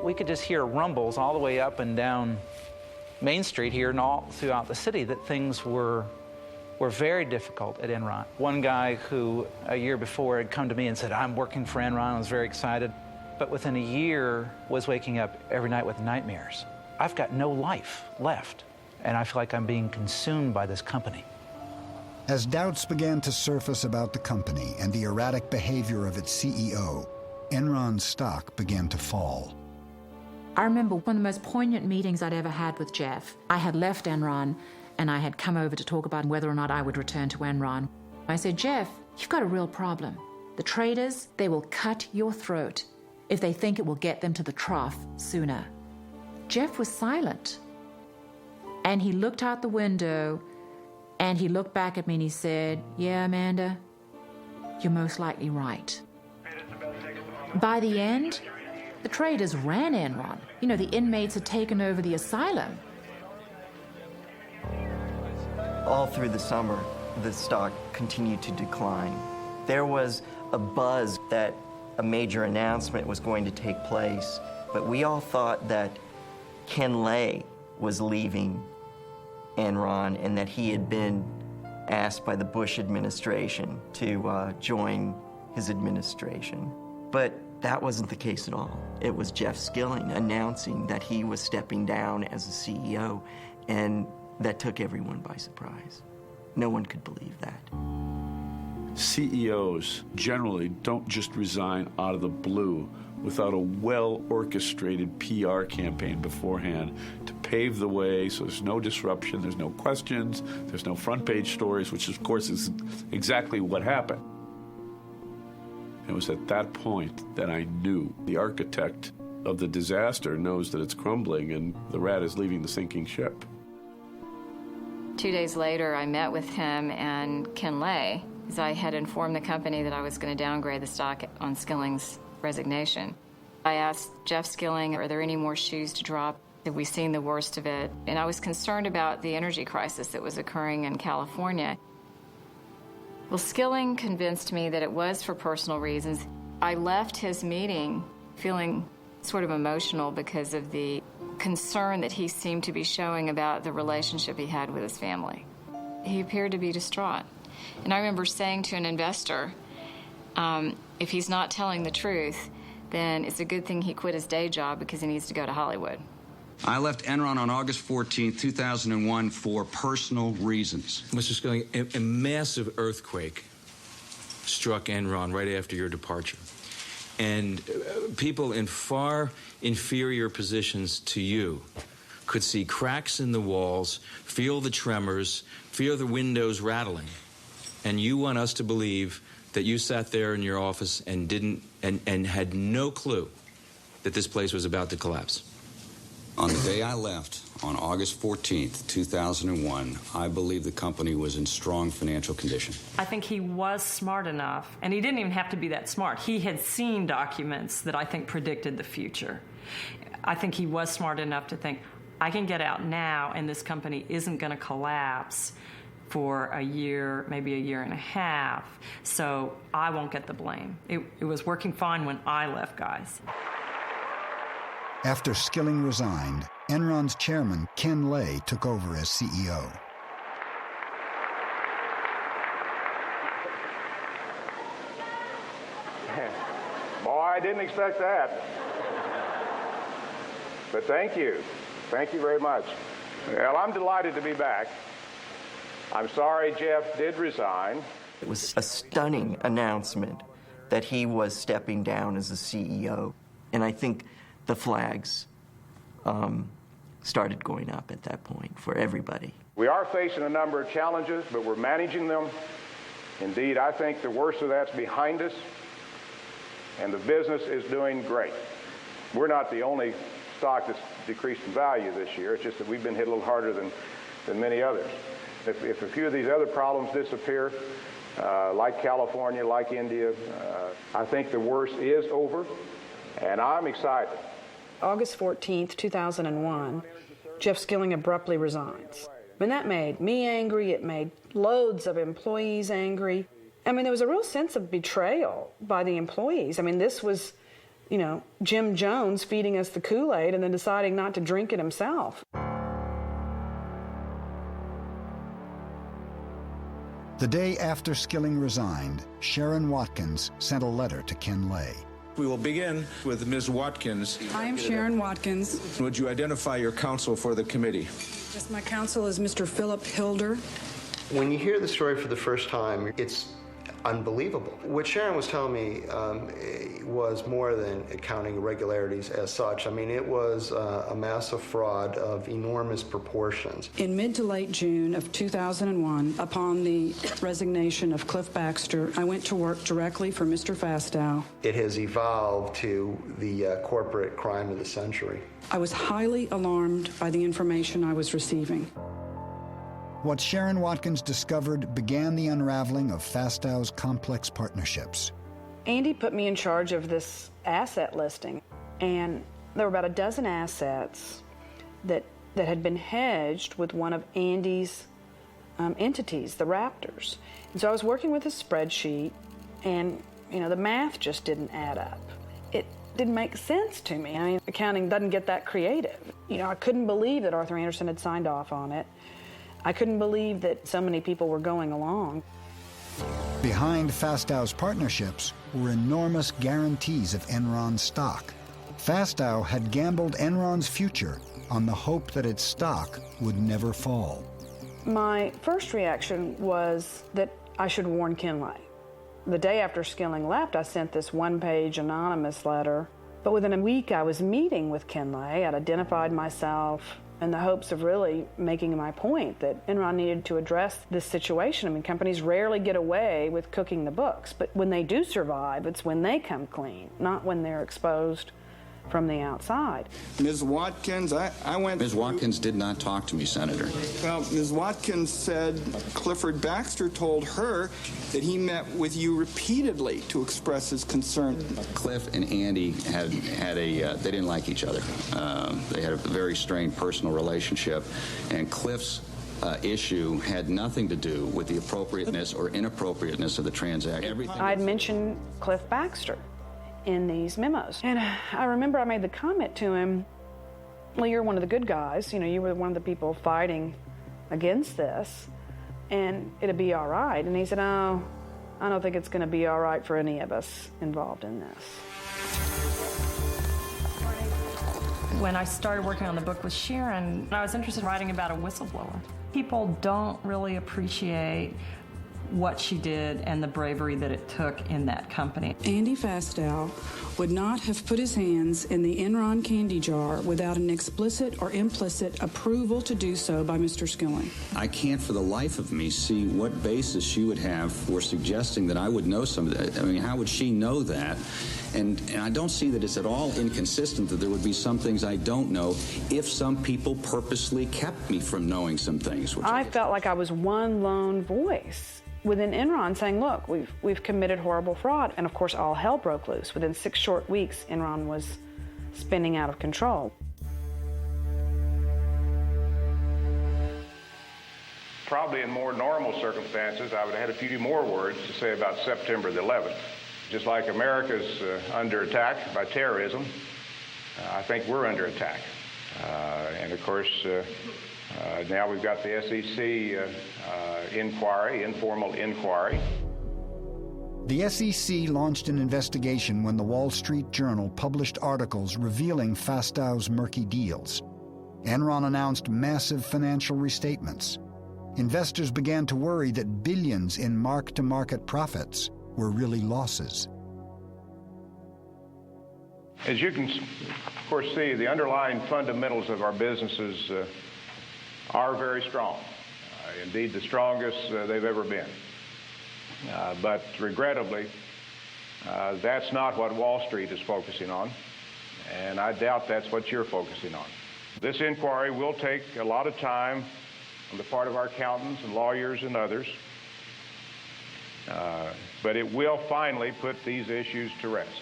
We could just hear rumbles all the way up and down Main Street here and all throughout the city that things were very difficult at Enron. One guy who a year before had come to me and said, I'm working for Enron, I was very excited, but within a year was waking up every night with nightmares. I've got no life left, and I feel like I'm being consumed by this company. As doubts began to surface about the company and the erratic behavior of its CEO, Enron's stock began to fall. I remember one of the most poignant meetings I'd ever had with Jeff. I had left Enron, and I had come over to talk about whether or not I would return to Enron. I said, Jeff, you've got a real problem. The traders, they will cut your throat if they think it will get them to the trough sooner. Jeff was silent. And he looked out the window, and he looked back at me and he said, yeah, Amanda, you're most likely right. By the end, the traders ran Enron. You know, the inmates had taken over the asylum. All through the summer, the stock continued to decline. There was a buzz that a major announcement was going to take place, but we all thought that Ken Lay was leaving Enron and that he had been asked by the Bush administration to join his administration. But that wasn't the case at all. It was Jeff Skilling announcing that he was stepping down as a CEO, and that took everyone by surprise. No one could believe that. CEOs generally don't just resign out of the blue without a well-orchestrated PR campaign beforehand to pave the way so there's no disruption, there's no questions, there's no front-page stories, which of course is exactly what happened. It was at that point that I knew the architect of the disaster knows that it's crumbling and the rat is leaving the sinking ship. 2 days later, I met with him and Ken Lay, as I had informed the company that I was going to downgrade the stock on Skilling's resignation. I asked Jeff Skilling, are there any more shoes to drop? Have we seen the worst of it? And I was concerned about the energy crisis that was occurring in California. Well, Skilling convinced me that it was for personal reasons. I left his meeting feeling sort of emotional because of the concern that he seemed to be showing about the relationship he had with his family. He appeared to be distraught. And I remember saying to an investor, if he's not telling the truth, then it's a good thing he quit his day job because he needs to go to Hollywood. I left Enron on August 14, 2001 for personal reasons. Mr. Skilling, a massive earthquake struck Enron right after your departure. And people in far inferior positions to you could see cracks in the walls, feel the tremors, feel the windows rattling. And you want us to believe that you sat there in your office and had no clue that this place was about to collapse. On the day I left, on August 14th, 2001, I believe the company was in strong financial condition. I think he was smart enough, and he didn't even have to be that smart. He had seen documents that I think predicted the future. I think he was smart enough to think, I can get out now, and this company isn't going to collapse for a year, maybe a year and a half, so I won't get the blame. It was working fine when I left, guys. After Skilling resigned, Enron's chairman, Ken Lay, took over as CEO. Boy, I didn't expect that. But thank you. Thank you very much. Well, I'm delighted to be back. I'm sorry Jeff did resign. It was a stunning announcement that he was stepping down as the CEO. And I think the flags started going up at that point for everybody. We are facing a number of challenges, but we're managing them. Indeed, I think the worst of that's behind us, and the business is doing great. We're not the only stock that's decreased in value this year. It's just that we've been hit a little harder than many others. If a few of these other problems disappear, like California, like India, I think the worst is over, and I'm excited. August 14th, 2001, Jeff Skilling abruptly resigns. And that made me angry. It made loads of employees angry. I mean, there was a real sense of betrayal by the employees. I mean, this was, Jim Jones feeding us the Kool-Aid and then deciding not to drink it himself. The day after Skilling resigned, Sharon Watkins sent a letter to Ken Lay. We will begin with Ms. Watkins. I am Sharon Watkins. Would you identify your counsel for the committee? Yes, my counsel is Mr. Philip Hilder. When you hear the story for the first time, it's unbelievable. What Sharon was telling me was more than accounting irregularities as such. I mean, it was a massive fraud of enormous proportions. In mid to late June of 2001, upon the resignation of Cliff Baxter, I went to work directly for Mr. Fastow. It has evolved to the corporate crime of the century. I was highly alarmed by the information I was receiving. What Sharon Watkins discovered began the unraveling of Fastow's complex partnerships. Andy put me in charge of this asset listing, and there were about a dozen assets that had been hedged with one of Andy's entities, the Raptors. And so I was working with a spreadsheet, and the math just didn't add up. It didn't make sense to me. I mean, accounting doesn't get that creative. I couldn't believe that Arthur Andersen had signed off on it. I couldn't believe that so many people were going along. Behind Fastow's partnerships were enormous guarantees of Enron's stock. Fastow had gambled Enron's future on the hope that its stock would never fall. My first reaction was that I should warn Ken Lay. The day after Skilling left, I sent this one-page anonymous letter. But within a week, I was meeting with Ken Lay. I'd identified myself in the hopes of really making my point that Enron needed to address this situation. I mean, companies rarely get away with cooking the books, but when they do survive, it's when they come clean, not when they're exposed from the outside. Ms. Watkins, I went Ms. Watkins did not talk to me, Senator. Well, Ms. Watkins said Clifford Baxter told her that he met with you repeatedly to express his concern. Cliff and Andy they didn't like each other. They had a very strained personal relationship, and Cliff's issue had nothing to do with the appropriateness or inappropriateness of the transaction. I'd mentioned Cliff Baxter in these memos. And I remember I made the comment to him, well, you're one of the good guys. You know, you were one of the people fighting against this, and it'd be all right. And he said, oh, I don't think it's going to be all right for any of us involved in this. When I started working on the book with Sharon, I was interested in writing about a whistleblower. People don't really appreciate what she did and the bravery that it took in that company. Andy Fastow would not have put his hands in the Enron candy jar without an explicit or implicit approval to do so by Mr. Skilling. I can't for the life of me see what basis she would have for suggesting that I would know some of that. I mean, how would she know that? And I don't see that it's at all inconsistent that there would be some things I don't know if some people purposely kept me from knowing some things. I felt like I was one lone voice within Enron saying, look, we've committed horrible fraud. And of course, all hell broke loose. Within 6 short weeks, Enron was spinning out of control. Probably in more normal circumstances, I would have had a few more words to say about September the 11th. Just like America's under attack by terrorism, I think we're under attack. And of course, now we've got the SEC inquiry, informal inquiry. The SEC launched an investigation when the Wall Street Journal published articles revealing Fastow's murky deals. Enron announced massive financial restatements. Investors began to worry that billions in mark-to-market profits were really losses. As you can, of course, see, the underlying fundamentals of our businesses are very strong. Indeed, the strongest they've ever been. But regrettably, that's not what Wall Street is focusing on, and I doubt that's what you're focusing on. This inquiry will take a lot of time on the part of our accountants and lawyers and others, but it will finally put these issues to rest.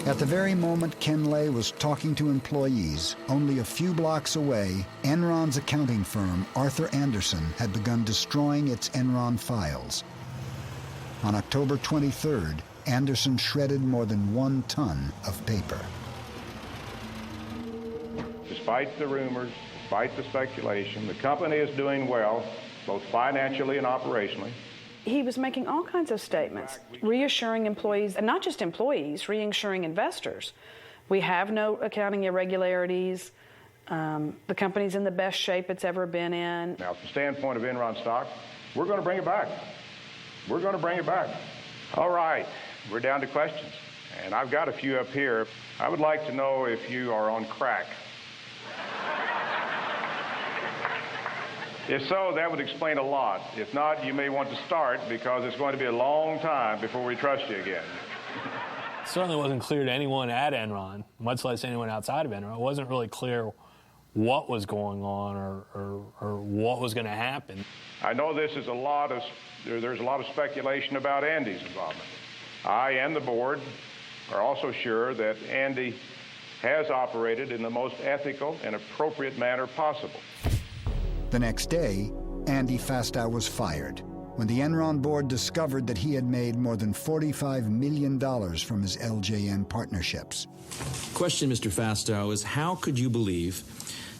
At the very moment Ken Lay was talking to employees, only a few blocks away, Enron's accounting firm, Arthur Andersen, had begun destroying its Enron files. On October 23rd, Andersen shredded more than 1 ton of paper. Despite the rumors, despite the speculation, the company is doing well, both financially and operationally. He was making all kinds of statements, reassuring employees, and not just employees, reassuring investors. We have no accounting irregularities. The company's in the best shape it's ever been in. Now, from the standpoint of Enron stock, we're going to bring it back. We're going to bring it back. All right, we're down to questions. And I've got a few up here. I would like to know if you are on crack. If so, that would explain a lot. If not, you may want to start because it's going to be a long time before we trust you again. It certainly wasn't clear to anyone at Enron, much less anyone outside of Enron. It wasn't really clear what was going on or what was going to happen. I know there's a lot of speculation about Andy's involvement. I and the board are also sure that Andy has operated in the most ethical and appropriate manner possible. The next day, Andy Fastow was fired when the Enron board discovered that he had made more than $45 million from his LJN partnerships. Question, Mr. Fastow, is how could you believe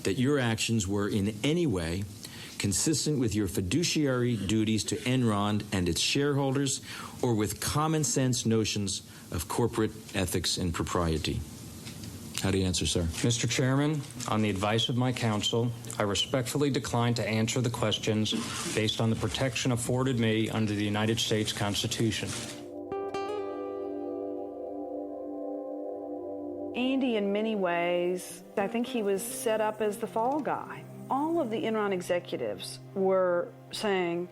that your actions were in any way consistent with your fiduciary duties to Enron and its shareholders or with common sense notions of corporate ethics and propriety? How do you answer, sir? Mr. Chairman, on the advice of my counsel, I respectfully decline to answer the questions based on the protection afforded me under the United States Constitution. Andy, in many ways, I think he was set up as the fall guy. All of the Enron executives were saying,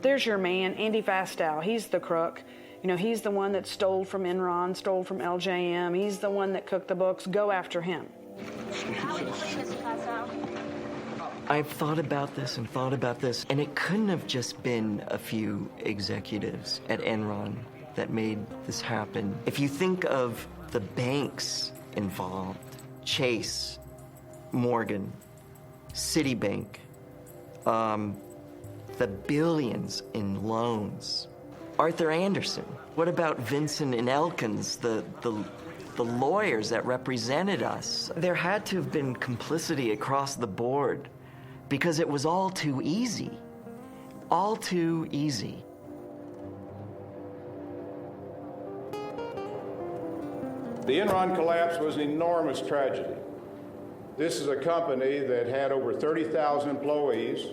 there's your man, Andy Fastow. He's the crook. You know, he's the one that stole from Enron, stole from LJM. He's the one that cooked the books. Go after him. I've thought about this, and it couldn't have just been a few executives at Enron that made this happen. If you think of the banks involved, Chase, Morgan, Citibank, the billions in loans. Arthur Anderson. What about Vincent and Elkins, the lawyers that represented us? There had to have been complicity across the board because it was all too easy. All too easy. The Enron collapse was an enormous tragedy. This is a company that had over 30,000 employees,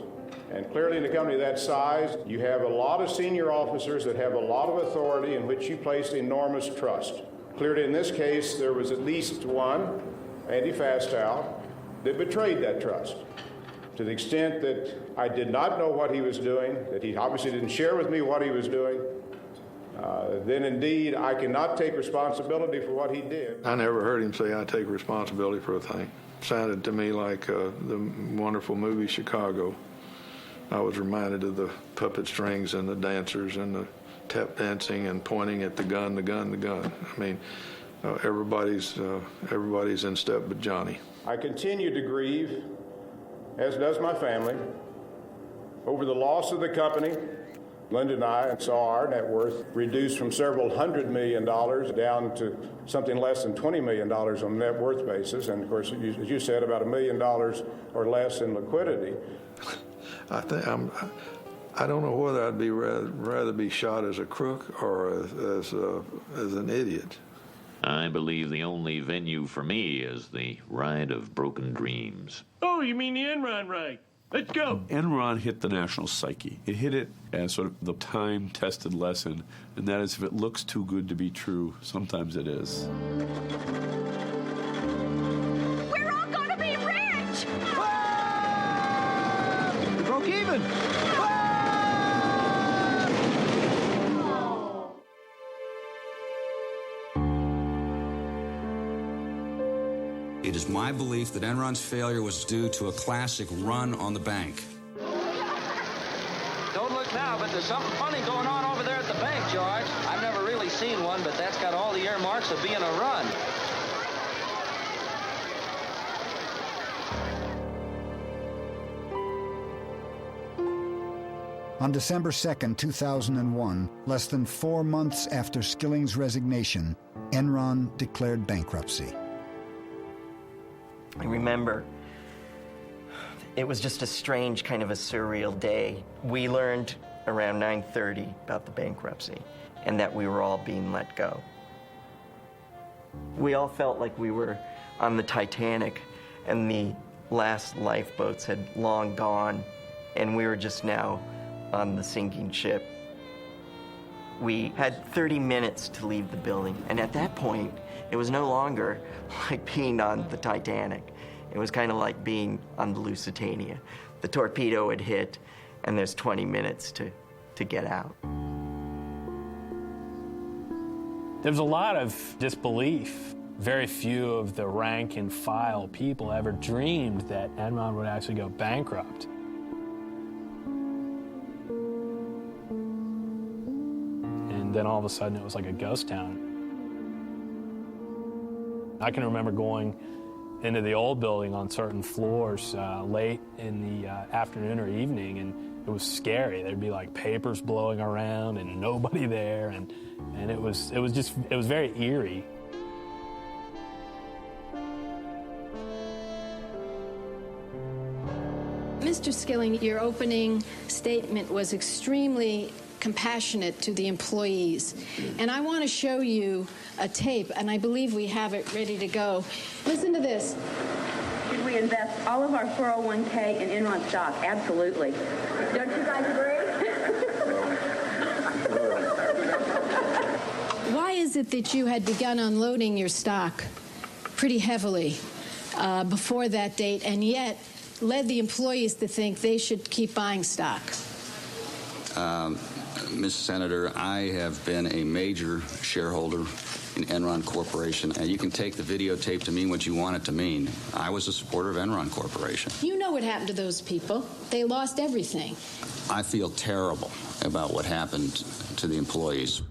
and clearly in a company that size, you have a lot of senior officers that have a lot of authority in which you place enormous trust. Clearly in this case, there was at least one, Andy Fastow, that betrayed that trust. To the extent that I did not know what he was doing, that he obviously didn't share with me what he was doing, then indeed I cannot take responsibility for what he did. I never heard him say I take responsibility for a thing. Sounded to me like the wonderful movie Chicago. I was reminded of the puppet strings and the dancers and the tap dancing and pointing at the gun. I mean, everybody's in step but Johnny. I continue to grieve, as does my family, over the loss of the company. Linda and I saw our net worth reduced from several $100 million down to something less than $20 million on a net worth basis. And of course, as you said, about $1 million or less in liquidity. I don't know whether I'd be rather be shot as a crook or as an idiot. I believe the only venue for me is the ride of broken dreams. Oh, you mean the Enron ride? Let's go. Enron hit the national psyche. It hit it as sort of the time-tested lesson, and that is if it looks too good to be true, sometimes it is. We're all going to be rich! We broke even! It is my belief that Enron's failure was due to a classic run on the bank. Don't look now, but there's something funny going on over there at the bank, George. I've never really seen one, but that's got all the earmarks of being a run. On December 2nd, 2001, less than 4 months after Skilling's resignation, Enron declared bankruptcy. I remember it was just a strange, kind of a surreal day. We learned around 9:30 about the bankruptcy and that we were all being let go. We all felt like we were on the Titanic and the last lifeboats had long gone and we were just now on the sinking ship. We had 30 minutes to leave the building, and at that point, it was no longer like being on the Titanic. It was kind of like being on the Lusitania. The torpedo had hit, and there's 20 minutes to get out. There was a lot of disbelief. Very few of the rank and file people ever dreamed that Enron would actually go bankrupt. And then all of a sudden, it was like a ghost town. I can remember going into the old building on certain floors late in the afternoon or evening, and it was scary. There'd be like papers blowing around and nobody there, and it was very eerie. Mr. Skilling, your opening statement was extremely compassionate to the employees. And I want to show you a tape, and I believe we have it ready to go. Listen to this. Should we invest all of our 401k in Enron stock? Absolutely. Don't you guys agree? Why is it that you had begun unloading your stock pretty heavily before that date, and yet led the employees to think they should keep buying stock? Ms. Senator, I have been a major shareholder in Enron Corporation, and you can take the videotape to mean what you want it to mean. I was a supporter of Enron Corporation. You know what happened to those people. They lost everything. I feel terrible about what happened to the employees.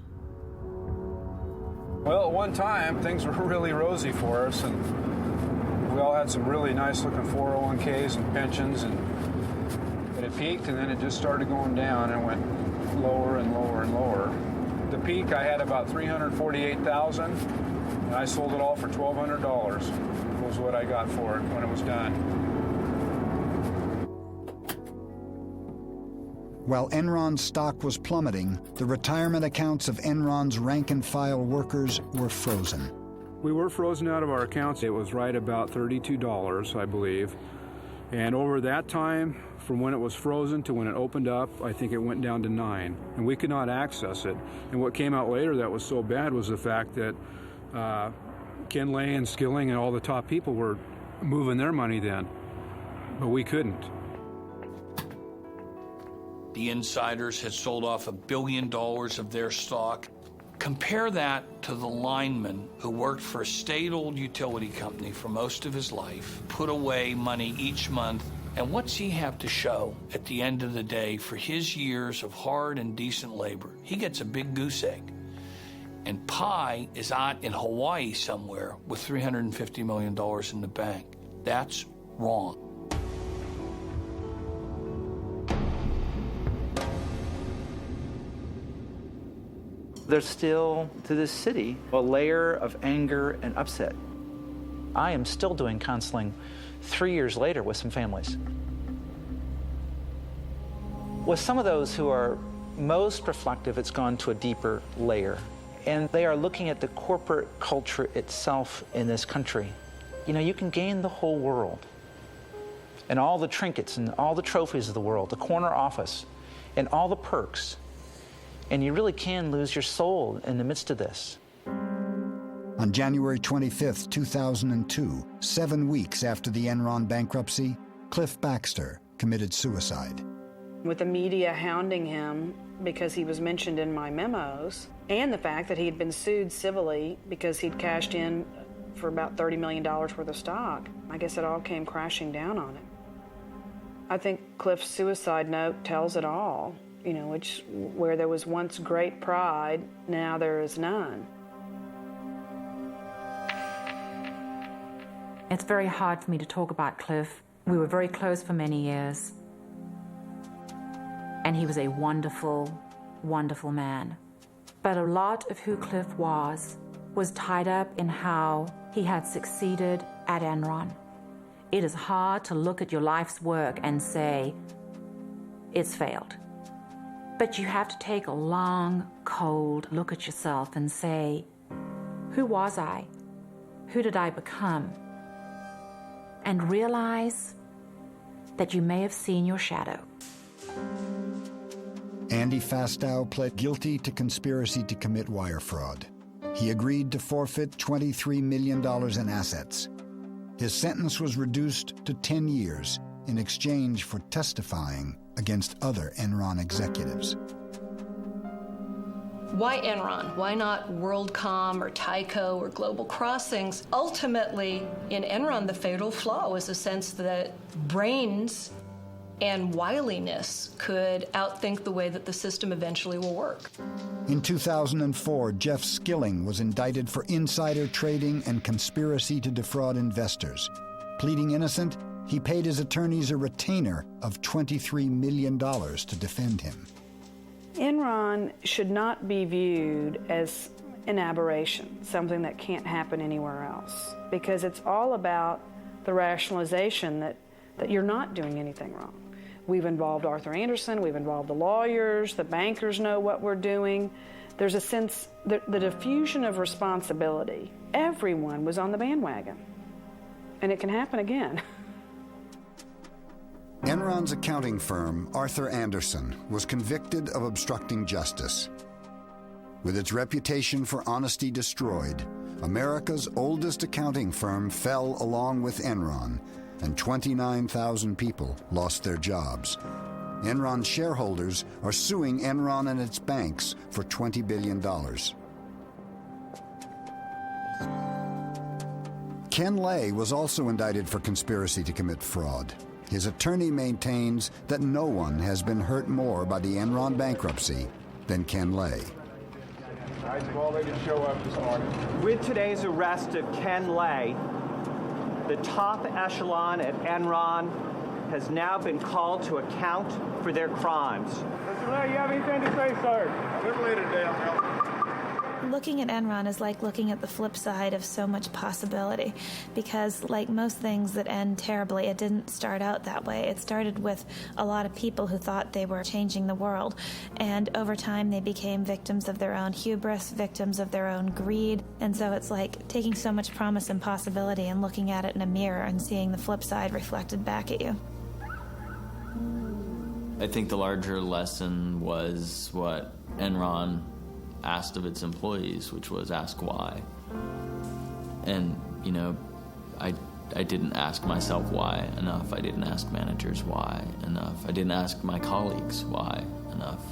Well, at one time, things were really rosy for us, and we all had some really nice-looking 401ks and pensions, and it peaked, and then it just started going down and went lower and lower and lower. The peak, I had about $348,000, and I sold it all for $1,200. Was what I got for it when it was done. While Enron's stock was plummeting, the retirement accounts of Enron's rank-and-file workers were frozen. We were frozen out of our accounts. It was right about $32, I believe. And over that time, from when it was frozen to when it opened up, I think it went down to 9. And we could not access it. And what came out later that was so bad was the fact that Ken Lay and Skilling and all the top people were moving their money then. But we couldn't. The insiders had sold off $1 billion of their stock. Compare that to the lineman who worked for a state-owned utility company for most of his life, put away money each month, and what's he have to show at the end of the day for his years of hard and decent labor? He gets a big goose egg. And Pi is out in Hawaii somewhere with $350 million in the bank. That's wrong. There's still, to this city, a layer of anger and upset. I am still doing counseling 3 years later with some families. With some of those who are most reflective, it's gone to a deeper layer. And they are looking at the corporate culture itself in this country. You know, you can gain the whole world, and all the trinkets and all the trophies of the world, the corner office, and all the perks. And you really can lose your soul in the midst of this. On January 25, 2002, 7 weeks after the Enron bankruptcy, Cliff Baxter committed suicide. With the media hounding him because he was mentioned in my memos, and the fact that he had been sued civilly because he'd cashed in for about $30 million worth of stock, I guess it all came crashing down on him. I think Cliff's suicide note tells it all. You know, where there was once great pride, now there is none. It's very hard for me to talk about Cliff. We were very close for many years. And he was a wonderful, wonderful man. But a lot of who Cliff was tied up in how he had succeeded at Enron. It is hard to look at your life's work and say, it's failed. But you have to take a long, cold look at yourself and say, who was I? Who did I become? And realize that you may have seen your shadow. Andy Fastow pled guilty to conspiracy to commit wire fraud. He agreed to forfeit $23 million in assets. His sentence was reduced to 10 years in exchange for testifying against other Enron executives. Why Enron? Why not WorldCom or Tyco or Global Crossings? Ultimately, in Enron, the fatal flaw was the sense that brains and wiliness could outthink the way that the system eventually will work. In 2004, Jeff Skilling was indicted for insider trading and conspiracy to defraud investors. Pleading innocent, he paid his attorneys a retainer of $23 million to defend him. Enron should not be viewed as an aberration, something that can't happen anywhere else, because it's all about the rationalization that you're not doing anything wrong. We've involved Arthur Andersen, we've involved the lawyers, the bankers know what we're doing. There's a sense, the diffusion of responsibility. Everyone was on the bandwagon, and it can happen again. Enron's accounting firm, Arthur Andersen, was convicted of obstructing justice. With its reputation for honesty destroyed, America's oldest accounting firm fell along with Enron, and 29,000 people lost their jobs. Enron shareholders are suing Enron and its banks for $20 billion. Ken Lay was also indicted for conspiracy to commit fraud. His attorney maintains that no one has been hurt more by the Enron bankruptcy than Ken Lay. Nice ball, they didn't show up this morning. With today's arrest of Ken Lay, the top echelon at Enron has now been called to account for their crimes. Mr. Lay, you have anything to say, sir? A little later today, I'll help. Looking at Enron is like looking at the flip side of so much possibility, because like most things that end terribly, it didn't start out that way. It started with a lot of people who thought they were changing the world, and over time they became victims of their own hubris, victims of their own greed, and so it's like taking so much promise and possibility and looking at it in a mirror and seeing the flip side reflected back at you. I think the larger lesson was what Enron asked of its employees, which was ask why. And, you know, I didn't ask myself why enough. I didn't ask managers why enough. I didn't ask my colleagues why enough.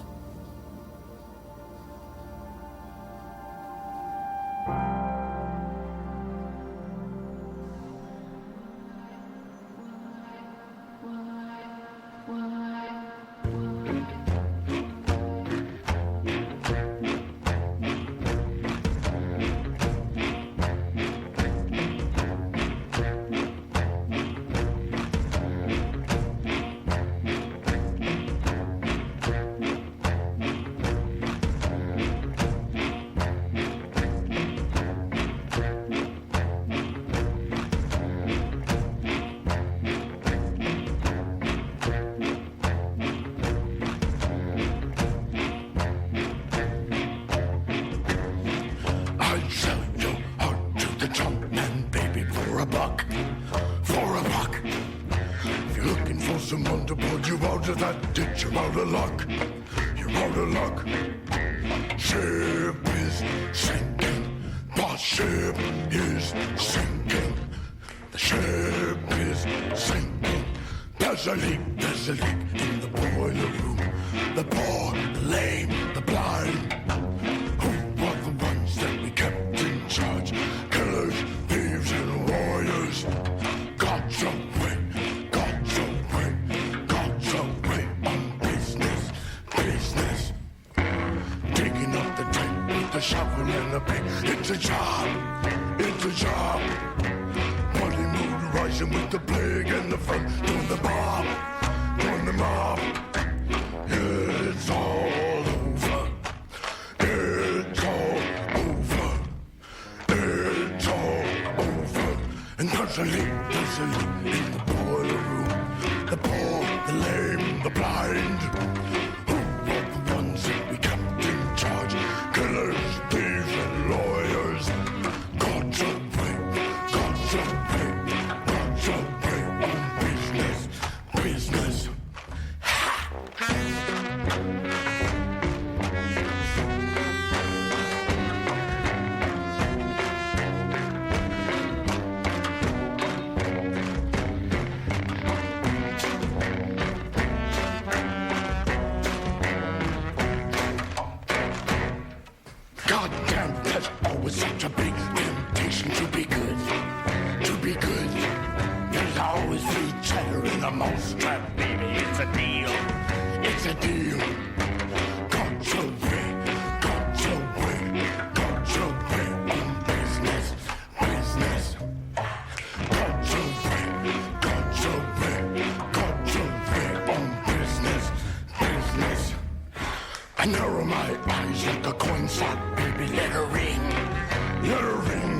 You're out of luck. You're out of luck. Ship is sinking. The ship is sinking. The ship is sinking. There's a leak in the boiler room. The poor, the lame, the blind. Who are the ones that we kept in charge? Killers, thieves, and warriors. God's away. God's away. God's away. The shovel and the pick, it's a job, it's a job. Bloody mood rising with the plague and the fun, doing the mob, doing the mob. It's all over, it's all over, it's all over. And there's a leak in the boiler room. The poor, the lame, the blind. Who are the ones that we kept in charge? Killers, thieves, and lawyers. God's away, God's away, God's away on business, business. Goddamn, there's always such a big temptation to be good, to be good. There's always free cheddar in the mousetrap, baby. It's a deal, it's a deal. God's away, God's away, God's away on business, business. God's away, God's away, God's away on business, business. I narrow my eyes like a coin slot, baby, let her ring, let her ring.